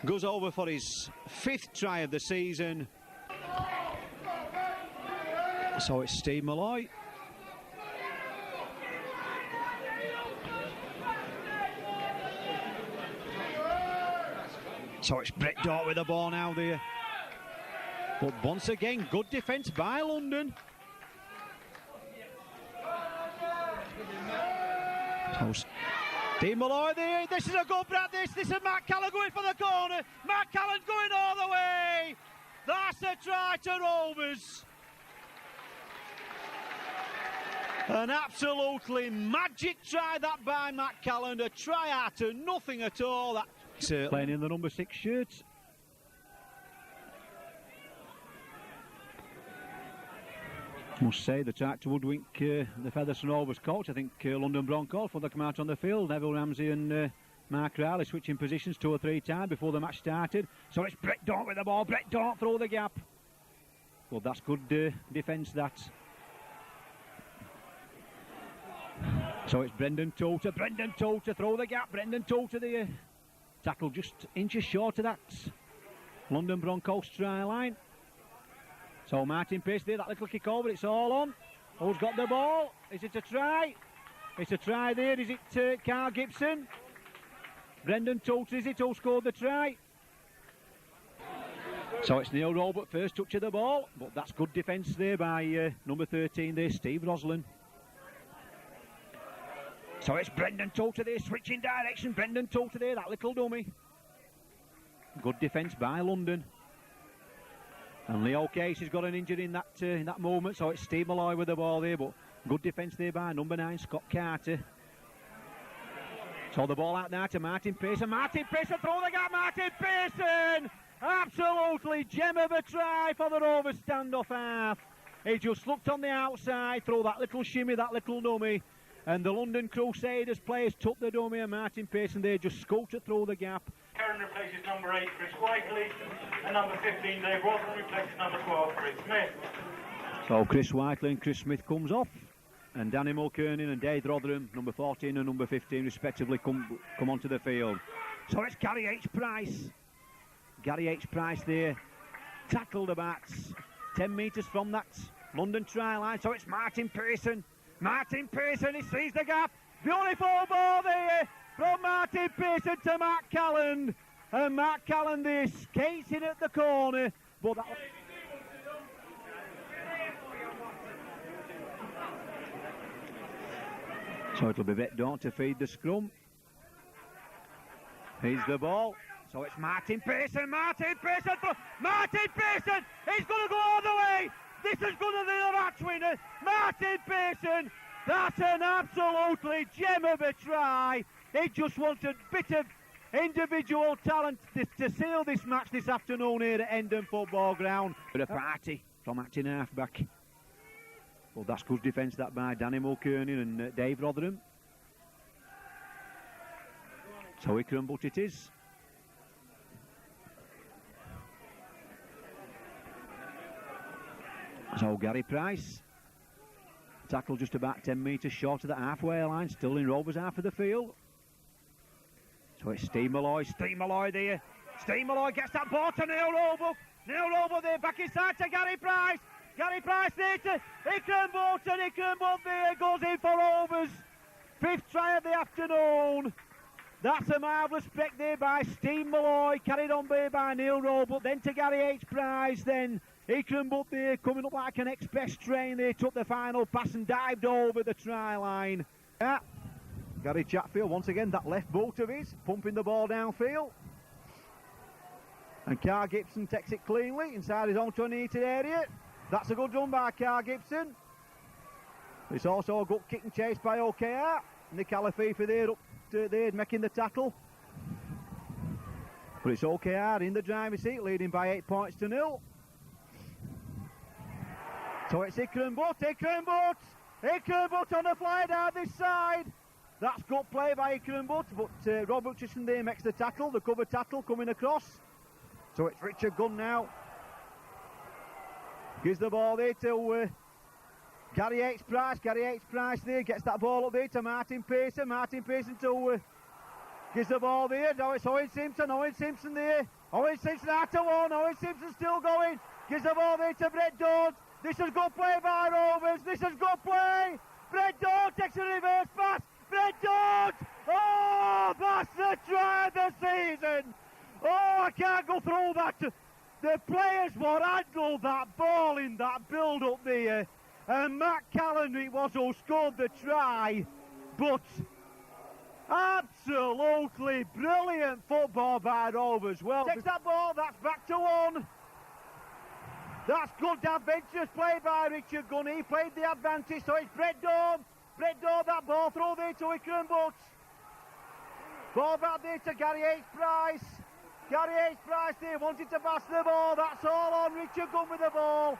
Speaker 4: Goes over for his 5th try of the season. So it's Steve Malloy. So it's Brett Daunt with the ball now there. But once again, good defence by London. So Steve Malloy there. This is a good Brad. This is Matt Callan going for the corner. Matt Callan going all the way. That's a try to Rovers.
Speaker 1: An absolutely magic try that by Matt Callan, a try out of nothing at all. That
Speaker 4: playing in the number 6 shirt. Must say the track to Woodwink, the Featherstone Rovers coach. I think London Broncos, before they come out on the field, Neville Ramsey and Mark Riley switching positions 2 or 3 times before the match started. So it's Brett Daunt with the ball. Brett Daunt through the gap. Well, that's good defence, that. So it's Brendan Toulter. Brendan Toulter through the gap. Brendan Toulter there. Tackle just inches short of that London Broncos try line. So Martin Pace there, that little kick over, it's all on. Who's got the ball? Is it a try? It's a try there, is it Carl Gibson? Brendan Toulter, is it, who scored the try? So it's Neil Robert first touch of the ball, but that's good defence there by number 13 there, Steve Roslin. So it's Brendan Toulter there, switching direction, Brendan Toulter there, that little dummy. Good defence by London. And Leo Case has got an injury in that moment, so it's Steve Malloy with the ball there, but good defence there by number 9, Scott Carter. So the ball out now to Martin Pearson. Martin Pearson through the gap, Martin Pearson! Absolutely gem of a try for the Rovers standoff half. He just looked on the outside, through that little shimmy, that little dummy. And the London Crusaders players took the dummy, and Martin Pearson there just scooted through the gap.
Speaker 2: Karen replaces number 8, Chris Whiteley, and number 15, Dave Roslin, replaces number 12, Chris Smith.
Speaker 4: So Chris Whiteley and Chris Smith comes off, and Danny Mulkernan and Dave Rotherham, number 14 and number 15 respectively, come onto the field. So it's Gary H. Price. Gary H. Price there, tackled about 10 metres from that London try line. So it's Martin Pearson. Martin Pearson, he sees the gap. Beautiful ball there from Martin Pearson to Matt Callan. And Matt Callan there skating at the corner. But that... So it'll be Brett Daunt to feed the scrum. Here's the ball. So it's Martin Pearson. Martin Pearson. Martin Pearson. He's going to go all the way. This is going to be the match winner. Martin Pearson. That's an absolutely gem of a try. He just wanted a bit of individual talent to seal this match this afternoon here at Hendon Football Ground. For a party from acting half-back. Well, that's good defence, that by Danny Mulkernan and Dave Rotherham. So Ikram but it is. So Gary Price, tackle just about 10 metres short of the halfway line, still in Rovers half of the field. So it's Steve Malloy there. Steve Malloy gets that ball to Neil Roebuck. Neil Roebuck there, back inside to Gary Price. Gary Price there to Ikram Butt, and Ikram Butt there goes in for Rovers. 5th try of the afternoon. That's a marvellous break there by Steve Malloy, carried on there by Neil Roebuck, then to Gary H. Price, then Ikram Butt there, coming up like an express train. They took the final pass and dived over the try line. Yeah, Gary Chatfield, once again, that left boot of his, pumping the ball downfield. And Carl Gibson takes it cleanly inside his own 28 area. That's a good run by Carl Gibson. It's also a good kick and chase by OKR. Nick Alafifi there up to there making the tackle. But it's OKR in the driving seat, leading by 8 points to 0. So it's Ikram Butt on the fly down this side. That's good play by Ikram Butt, but Rob Hutchison there makes the tackle, the cover tackle coming across. So it's Richard Gunn now. Gives the ball there to Gary H. Price. Gary H. Price there gets that ball up there to Martin Pearson. Martin Pearson to gives the ball there. Now it's Owen Simpson. Owen Simpson there. Owen Simpson out to one. Owen Simpson still going. Gives the ball there to Brett Daunt. This is good play by Rovers. This is good play. Brett Daunt takes a reverse pass. Brett Daunt. Oh, that's the try of the season. Oh, I can't go through that. The players will handle that ball in that build-up there. And Matt Callan, it was who scored the try. But absolutely brilliant football by Rovers. Well, takes that ball, that's back to one. That's good adventurous play by Richard Gunn. He played the advantage, so it's Brett Dawn. Brett Dawn, that ball through there to Wicker and Butts. Ball back there to Gary H-Price. Gary H-Price there wanted to pass the ball. That's all on Richard Gunn with the ball.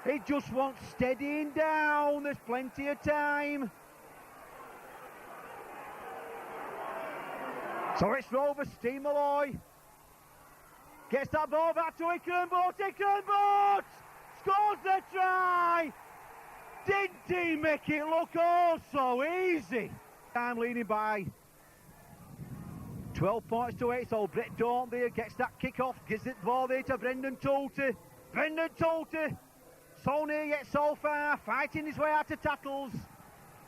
Speaker 4: He just wants steadying down. There's plenty of time. So it's Rovers, Steve Malloy. Gets that ball back to Ikram Butts. Ikram Butts scores the try. Didn't he make it look all so easy? Time leading by 12 points to 8. So Brett Dawn there gets that kick off. Gives it the ball there to Brendan Toolter. Brendan Toolter. So near yet so far. Fighting his way out of tackles.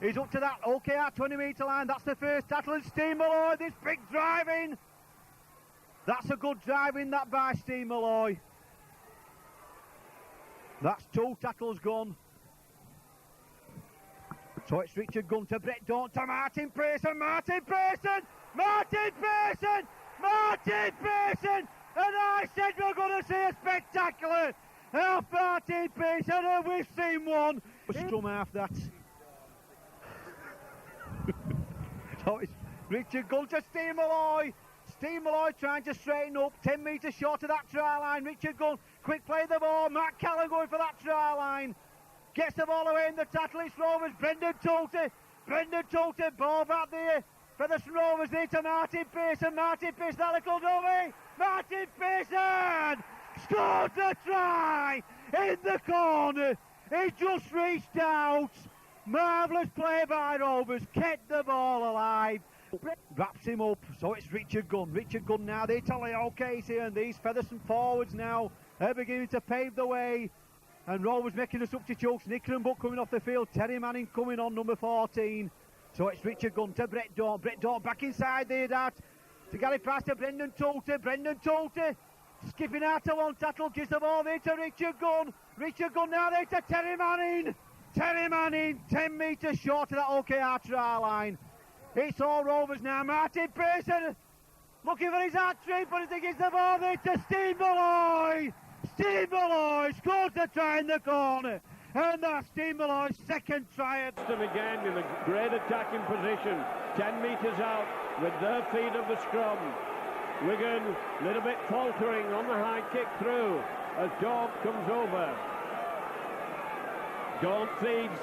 Speaker 4: He's up to that OKR 20-metre line. That's the first tackle. And Steve Malloy, this big driving. That's a good driving that by Steve Malloy. That's 2 tackles gone. So it's Richard Gunn to Brett Dawn to Martin Pearson. Martin Pearson! Martin Pearson! Martin Pearson! And I said we're going to see a spectacular half Martin Pearson, and we've seen one. Scrum half that. So it's Richard Gunn to Steve Malloy. Steve Malloy trying to straighten up, 10 metres short of that try line. Richard Gunn, quick play the ball. Matt Callan going for that try line. Gets the ball away in the tackle. It's Rovers. Brendan Toolter. Brendan Toolter, ball back there for the Rovers there to Martin Pearson. Martin Pearson, that little dummy. Martin Pearson scores the try in the corner. He just reached out. Marvellous play by Rovers. Kept the ball alive. Wraps him up, so it's Richard Gunn. Richard Gunn now, they tell Leo Casey, and these Featherstone forwards now are beginning to pave the way. And Rovers making the substitutes. Nick Buck coming off the field. Terry Manning coming on, number 14. So it's Richard Gunn to Brett Dawn. Brett Dawn back inside there, that. To Gary Price to Brendan Toolter. Brendan Toolter skipping out to one tackle. Gives the ball there to Richard Gunn. Richard Gunn now there to Terry Manning. Terry Manning, 10 metres short of that OKR try line. It's all Rovers now. Martin Pearson looking for his hat-trick, but he gives the ball there to Steve Malloy. Steve Malloy scores the try in the corner. And that's Steve Malloy's second try.
Speaker 6: Again in a great attacking position. 10 metres out with their feet of the scrum. Wigan a little bit faltering on the high kick through as Dawn comes over. Dawn feeds,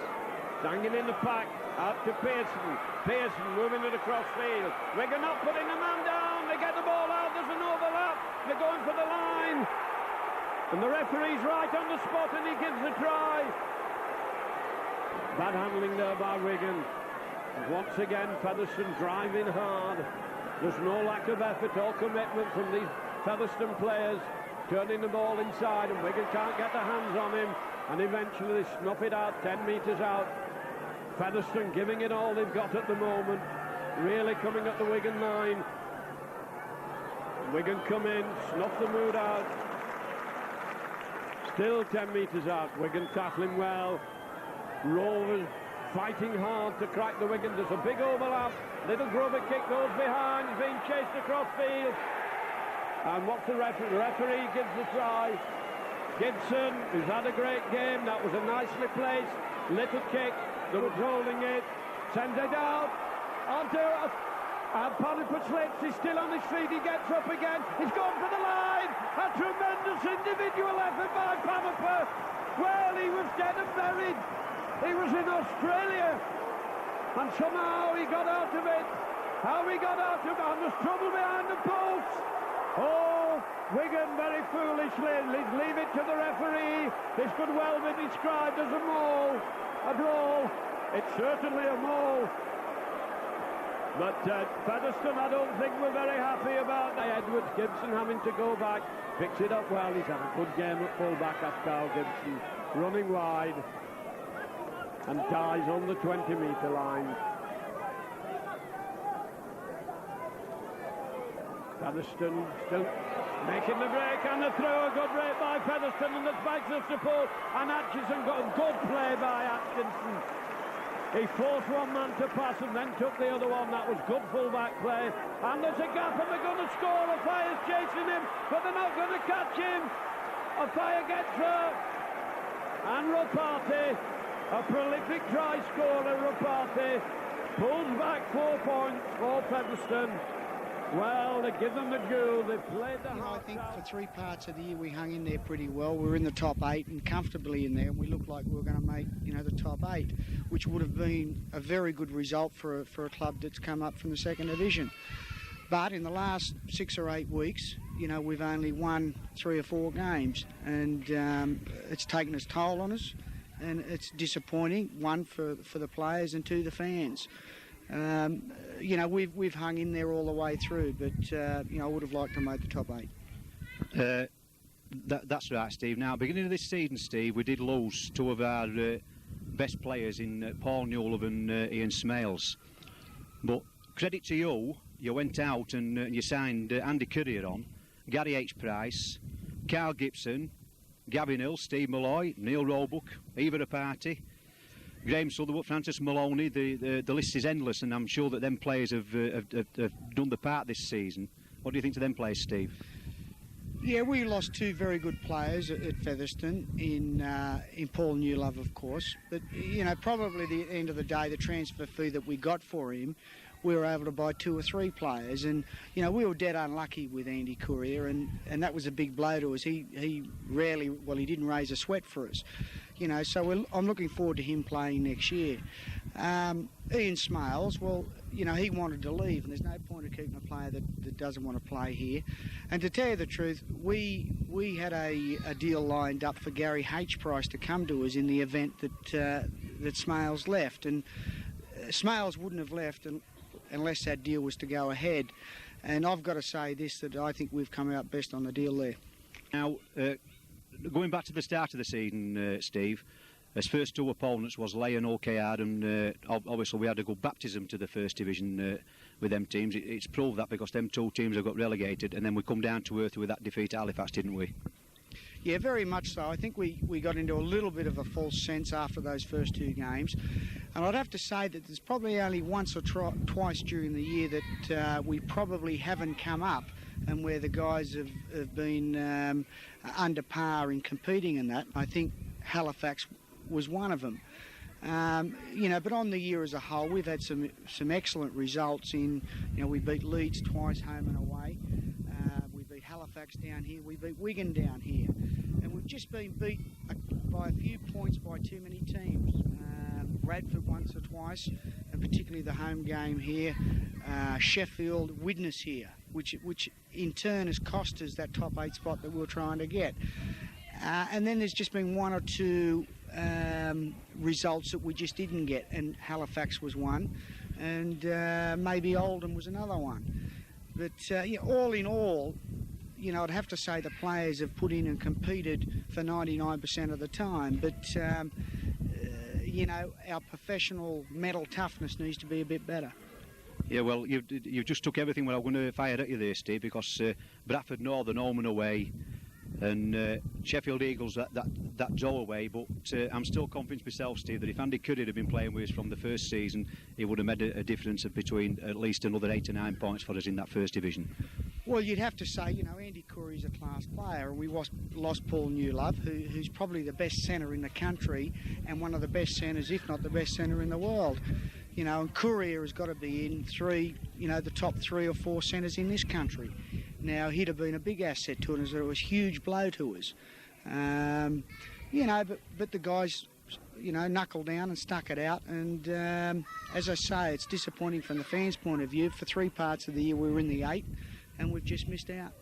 Speaker 6: hanging in the pack. Out to Pearson. Pearson moving it across field. Wigan not putting the man down. They get the ball out. There's an overlap. They're going for the line. And the referee's right on the spot and he gives the try. Bad handling there by Wigan. And once again, Featherstone driving hard. There's no lack of effort or commitment from these Featherstone players. Turning the ball inside and Wigan can't get their hands on him. And eventually they snuff it out, 10 metres out. Featherstone giving it all they've got at the moment, really coming at the Wigan line. Wigan come in, snuff the mood out. Still 10 metres out, Wigan tackling well. Rovers fighting hard to crack the Wigan. There's a big overlap. Little Grover kick goes behind, he's being chased across field. And what's the referee? The referee gives the try. Gibson, who's had a great game, that was a nicely placed little kick. They were rolling it, sends it out onto Paniper slips, he's still on his feet, he gets up again, he's gone for the line. A tremendous individual effort by Paniper. Well, he was dead and buried. He was in Australia and somehow he got out of it. How he got out of it, and there's trouble behind the post. Oh, Wigan very foolishly leave it to the referee. This could well be described as a maul. A brawl. It's certainly a maul. But Featherstone, I don't think we're very happy about that. Edwards Gibson having to go back. Picks it up well. He's had a good game at full-back, Pascal Gibson. Running wide. And dies on the 20-metre line. Featherstone still making the break and the throw. A good break by Featherstone and the spikes of support. And Atkinson got a good play by Atkinson. He forced one man to pass and then took the other one. That was good full-back play. And there's a gap and they're going to score. The Fire's chasing him, but they're not going to catch him. fire gets her. And Ropati, a prolific try scorer, Ropati, pulls back 4 points for Featherstone. Well, they give them the go. They played the
Speaker 7: I think for 3 parts of the year we hung in there pretty well. We were in the top 8 and comfortably in there. We looked like we were going to make, the top 8, which would have been a very good result for a club that's come up from the 2nd division. But in the last 6 or 8 weeks, we've only won 3 or 4 games, and it's taken its toll on us, and it's disappointing. 1 for the players and 2 the fans. We've hung in there all the way through, but I would have liked to make the top 8.
Speaker 1: That's right, Steve. Now, beginning of this season, Steve, we did lose 2 of our best players in Paul Newlove and Ian Smales. But credit to you, you went out and you signed Andy Courier on, Gary H. Price, Carl Gibson, Gavin Hill, Steve Malloy, Neil Roebuck, Eva Apati, Graham Sutherland, Francis Maloney. The list is endless, and I'm sure that them players have done the part this season. What do you think to them players, Steve?
Speaker 7: Yeah, we lost 2 very good players at Featherstone in Paul Newlove, of course. But, probably at the end of the day, the transfer fee that we got for him, we were able to buy 2 or 3 players. And, we were dead unlucky with Andy Courier, and that was a big blow to us. He didn't raise a sweat for us. So I'm looking forward to him playing next year. Ian Smales, well, he wanted to leave, and there's no point of keeping a player that doesn't want to play here. And to tell you the truth, we had a deal lined up for Gary H. Price to come to us in the event that Smales left, and Smales wouldn't have left unless that deal was to go ahead. And I've got to say this, that I think we've come out best on the deal there.
Speaker 1: Now, going back to the start of the season, Steve, his first 2 opponents was Leigh and OKR, and obviously we had a good baptism to the First Division with them teams. It's proved that because them 2 teams have got relegated, and then we come down to earth with that defeat at Halifax, didn't we?
Speaker 7: Yeah, very much so. I think we got into a little bit of a false sense after those first 2 games. And I'd have to say that there's probably only once or twice during the year that we probably haven't come up, and where the guys have been under par in competing in that. I think Halifax was one of them. But on the year as a whole, we've had some excellent results in, we beat Leeds twice home and away. We beat Halifax down here. We beat Wigan down here. And we've just been beat by a few points by too many teams. Bradford once or twice, and particularly the home game here. Sheffield, Widnes here, which in turn has cost us that top 8 spot that we were trying to get. And then there's just been 1 or 2 results that we just didn't get, and Halifax was one, and maybe Oldham was another one. But all in all, I'd have to say the players have put in and competed for 99% of the time, but our professional mental toughness needs to be a bit better.
Speaker 1: Yeah, well, you've just took everything what I'm going to fire at you there, Steve, because Bradford Northern home and away, and Sheffield Eagles that draw away, but I'm still convinced myself, Steve, that if Andy Courier had been playing with us from the first season, he would have made a difference of between at least another 8 to 9 points for us in that First Division.
Speaker 7: Well, you'd have to say, Andy Courier's a class player, and we lost Paul Newlove, who's probably the best centre in the country and one of the best centres, if not the best centre in the world. And Courier has got to be in the top 3 or 4 centres in this country. Now, he'd have been a big asset to us. It was a huge blow to us. But the guys, knuckled down and stuck it out. And as I say, it's disappointing from the fans' point of view. For 3 parts of the year, we were in the 8, and we've just missed out.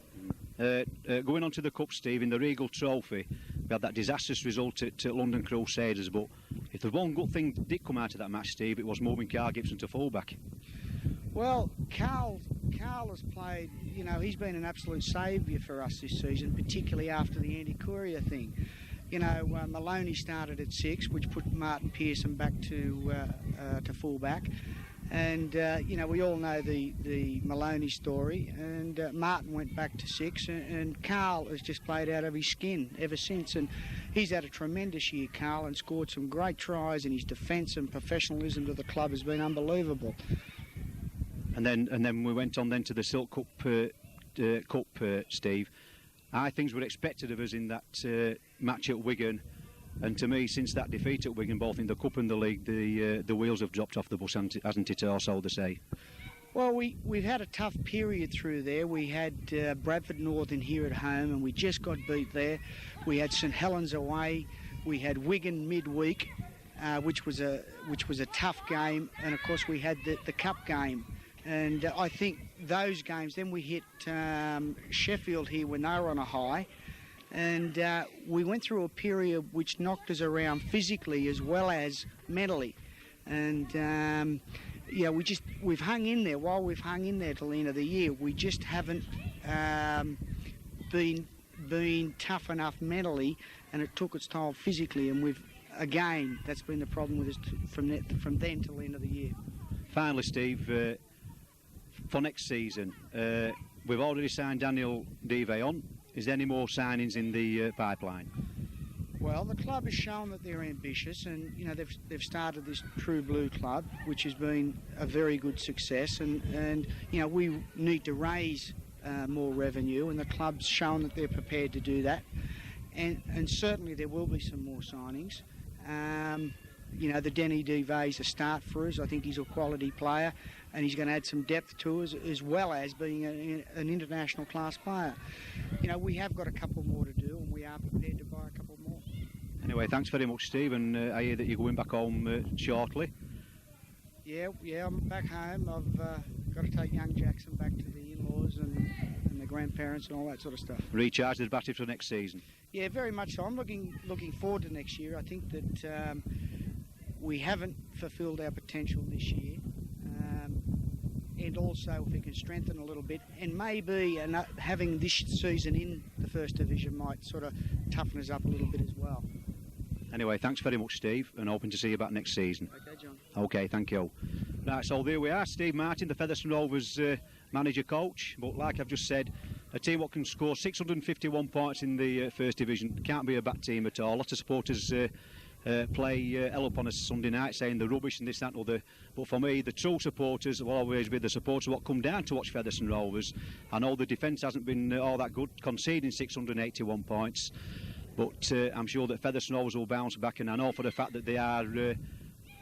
Speaker 1: Going on to the Cup, Steve, in the Regal Trophy, we had that disastrous result at London Crusaders, but if there's one good thing that did come out of that match, Steve, it was moving Carl Gibson to fullback.
Speaker 7: Well, Carl has played, he's been an absolute saviour for us this season, particularly after the Andy Courier thing. Maloney started at 6, which put Martin Pearson back to fullback. And, we all know the Maloney story, and Martin went back to 6, and Carl has just played out of his skin ever since. And he's had a tremendous year, Carl, and scored some great tries, and his defence and professionalism to the club has been unbelievable. And
Speaker 1: then we went on then to the Silk Cup, Steve. high things were expected of us in that match at Wigan. And to me, since that defeat at Wigan, both in the Cup and the League, the wheels have dropped off the bus, hasn't it, or so they say?
Speaker 7: Well, we've had a tough period through there. We had Bradford Northern here at home, and we just got beat there. We had St Helens away. We had Wigan midweek, which was a tough game, and of course we had the Cup game. And I think those games. Then we hit Sheffield here when they were on a high. And we went through a period which knocked us around physically as well as mentally. And yeah, we've hung in there. While we've hung in there till the end of the year, we just haven't been tough enough mentally, and it took its toll physically. And that's been the problem with us from then till the end of the year.
Speaker 1: Finally, Steve, for next season, we've already signed Daniel Dive on. Is there any more signings in the pipeline?
Speaker 7: Well, the club has shown that they're ambitious, and you know they've started this True Blue club, which has been a very good success. And you know we need to raise more revenue, and the club's shown that they're prepared to do that. And certainly there will be some more signings. You know, the Denny Dive's a start for us. I think he's a quality player, and he's going to add some depth to us, as well as being an international class player. You know, we have got a couple more to do, and we are prepared to buy a couple more.
Speaker 1: Anyway, thanks very much, Steve, and I hear that you're going back home shortly.
Speaker 7: Yeah, I'm back home. I've got to take young Jackson back to the in-laws and the grandparents and all that sort of stuff.
Speaker 1: Recharge the battery for next season.
Speaker 7: Yeah, very much so. I'm looking forward to next year. I think that we haven't fulfilled our potential this year, and also if we can strengthen a little bit, and maybe having this season in the First Division might sort of toughen us up a little bit as well.
Speaker 1: Anyway, thanks very much, Steve, and hoping to see you back next season.
Speaker 7: Okay, John.
Speaker 1: Okay, thank you. Right, so there we are, Steve Martin, the Featherstone Rovers manager-coach. But like I've just said, a team what can score 651 points in the First Division can't be a bad team at all. Lots of supporters play hell up on a Sunday night saying they're rubbish and this, that and other. But for me, the true supporters will always be the supporters what come down to watch Featherstone Rovers. I know the defence hasn't been all that good, conceding 681 points. But I'm sure that Featherstone Rovers will bounce back, and I know for the fact that they are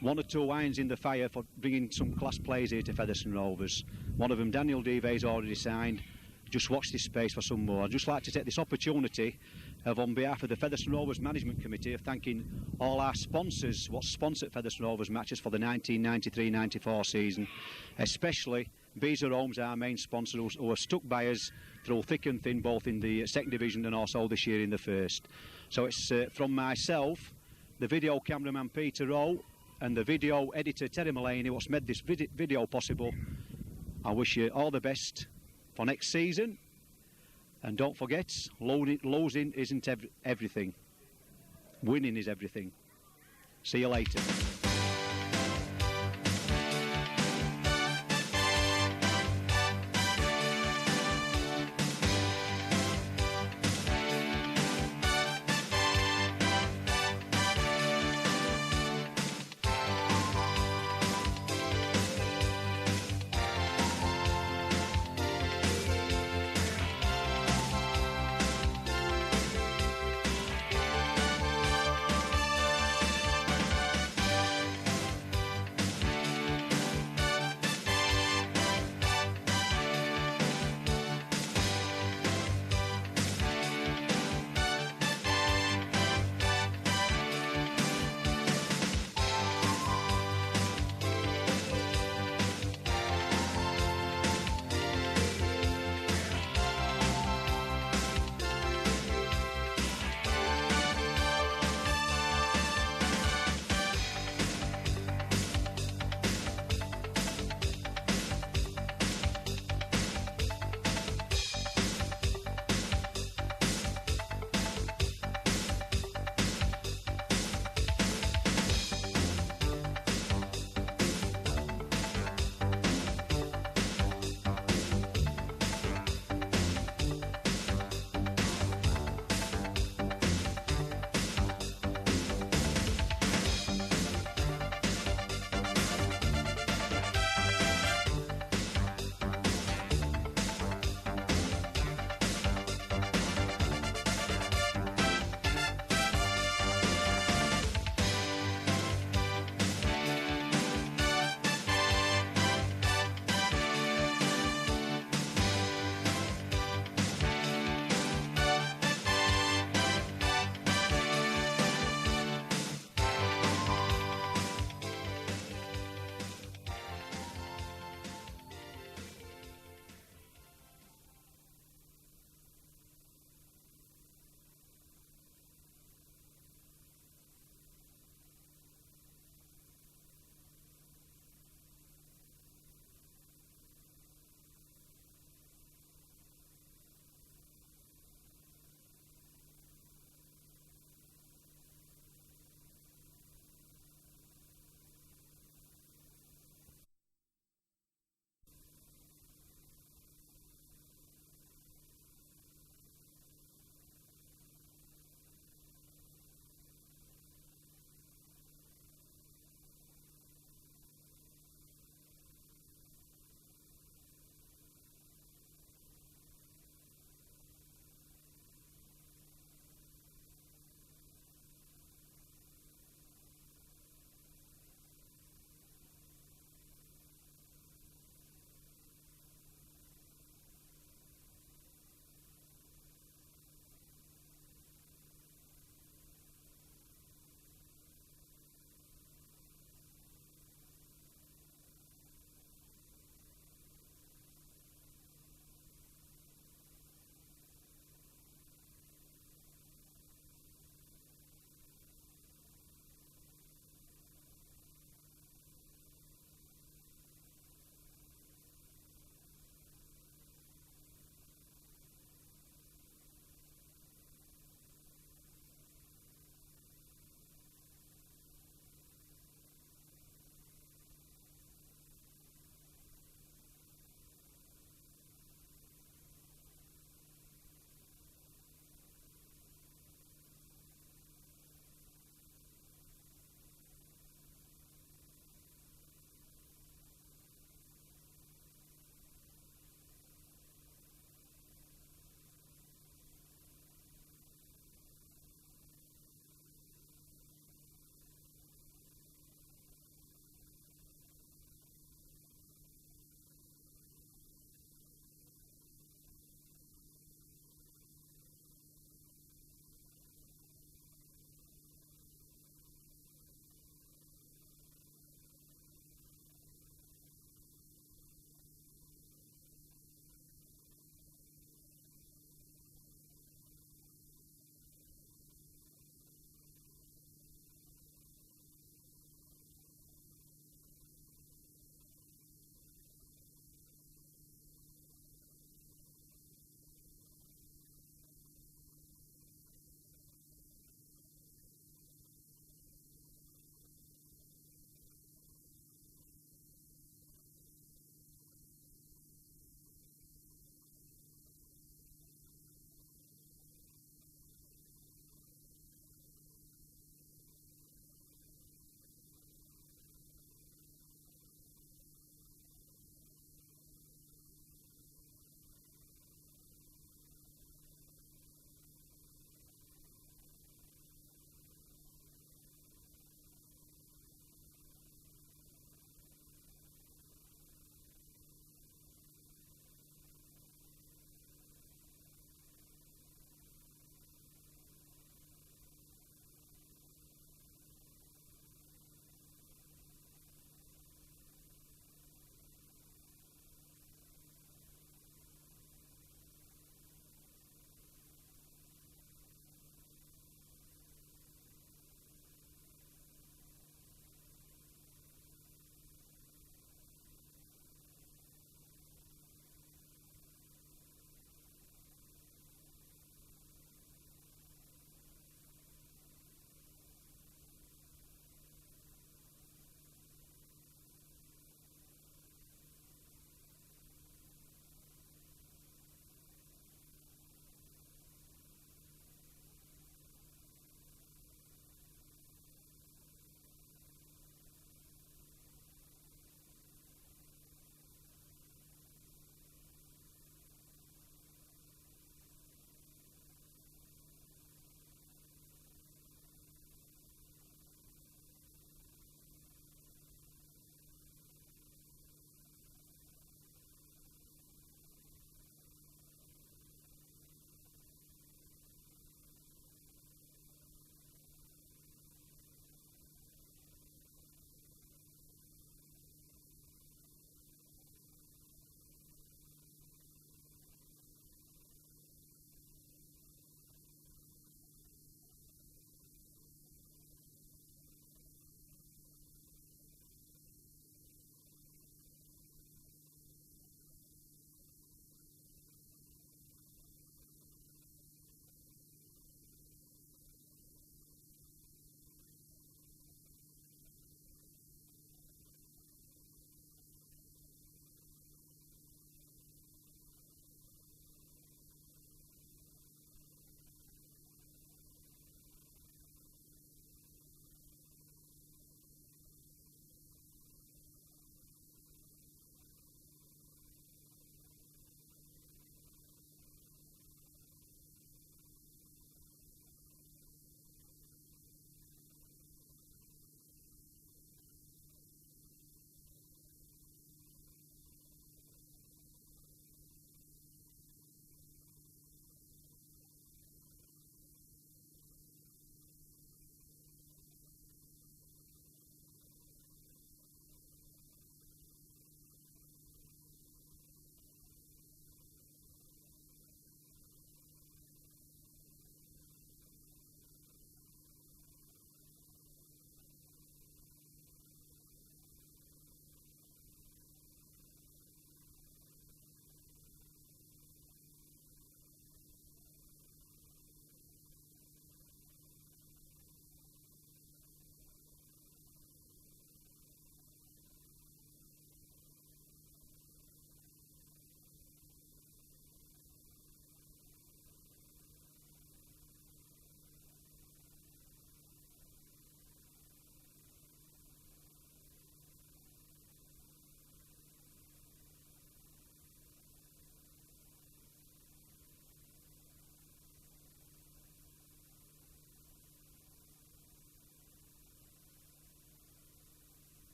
Speaker 1: one or two irons in the fire for bringing some class players here to Featherstone Rovers. One of them, Daniel Dive's already signed. Just watch this space for some more. I'd just like to take this opportunity on behalf of the Featherstone Rovers Management Committee of thanking all our sponsors what sponsored Featherstone Rovers matches for the 1993-94 season, especially Beezer Homes, our main sponsor, who have stuck by us through thick and thin, both in the second division and also this year in the first. So it's from myself, the video cameraman Peter Rowe, and the video editor Terry Mullaney, what's made this video possible. I wish you all the best for next season, and don't forget, losing isn't everything. Winning is everything. See you later.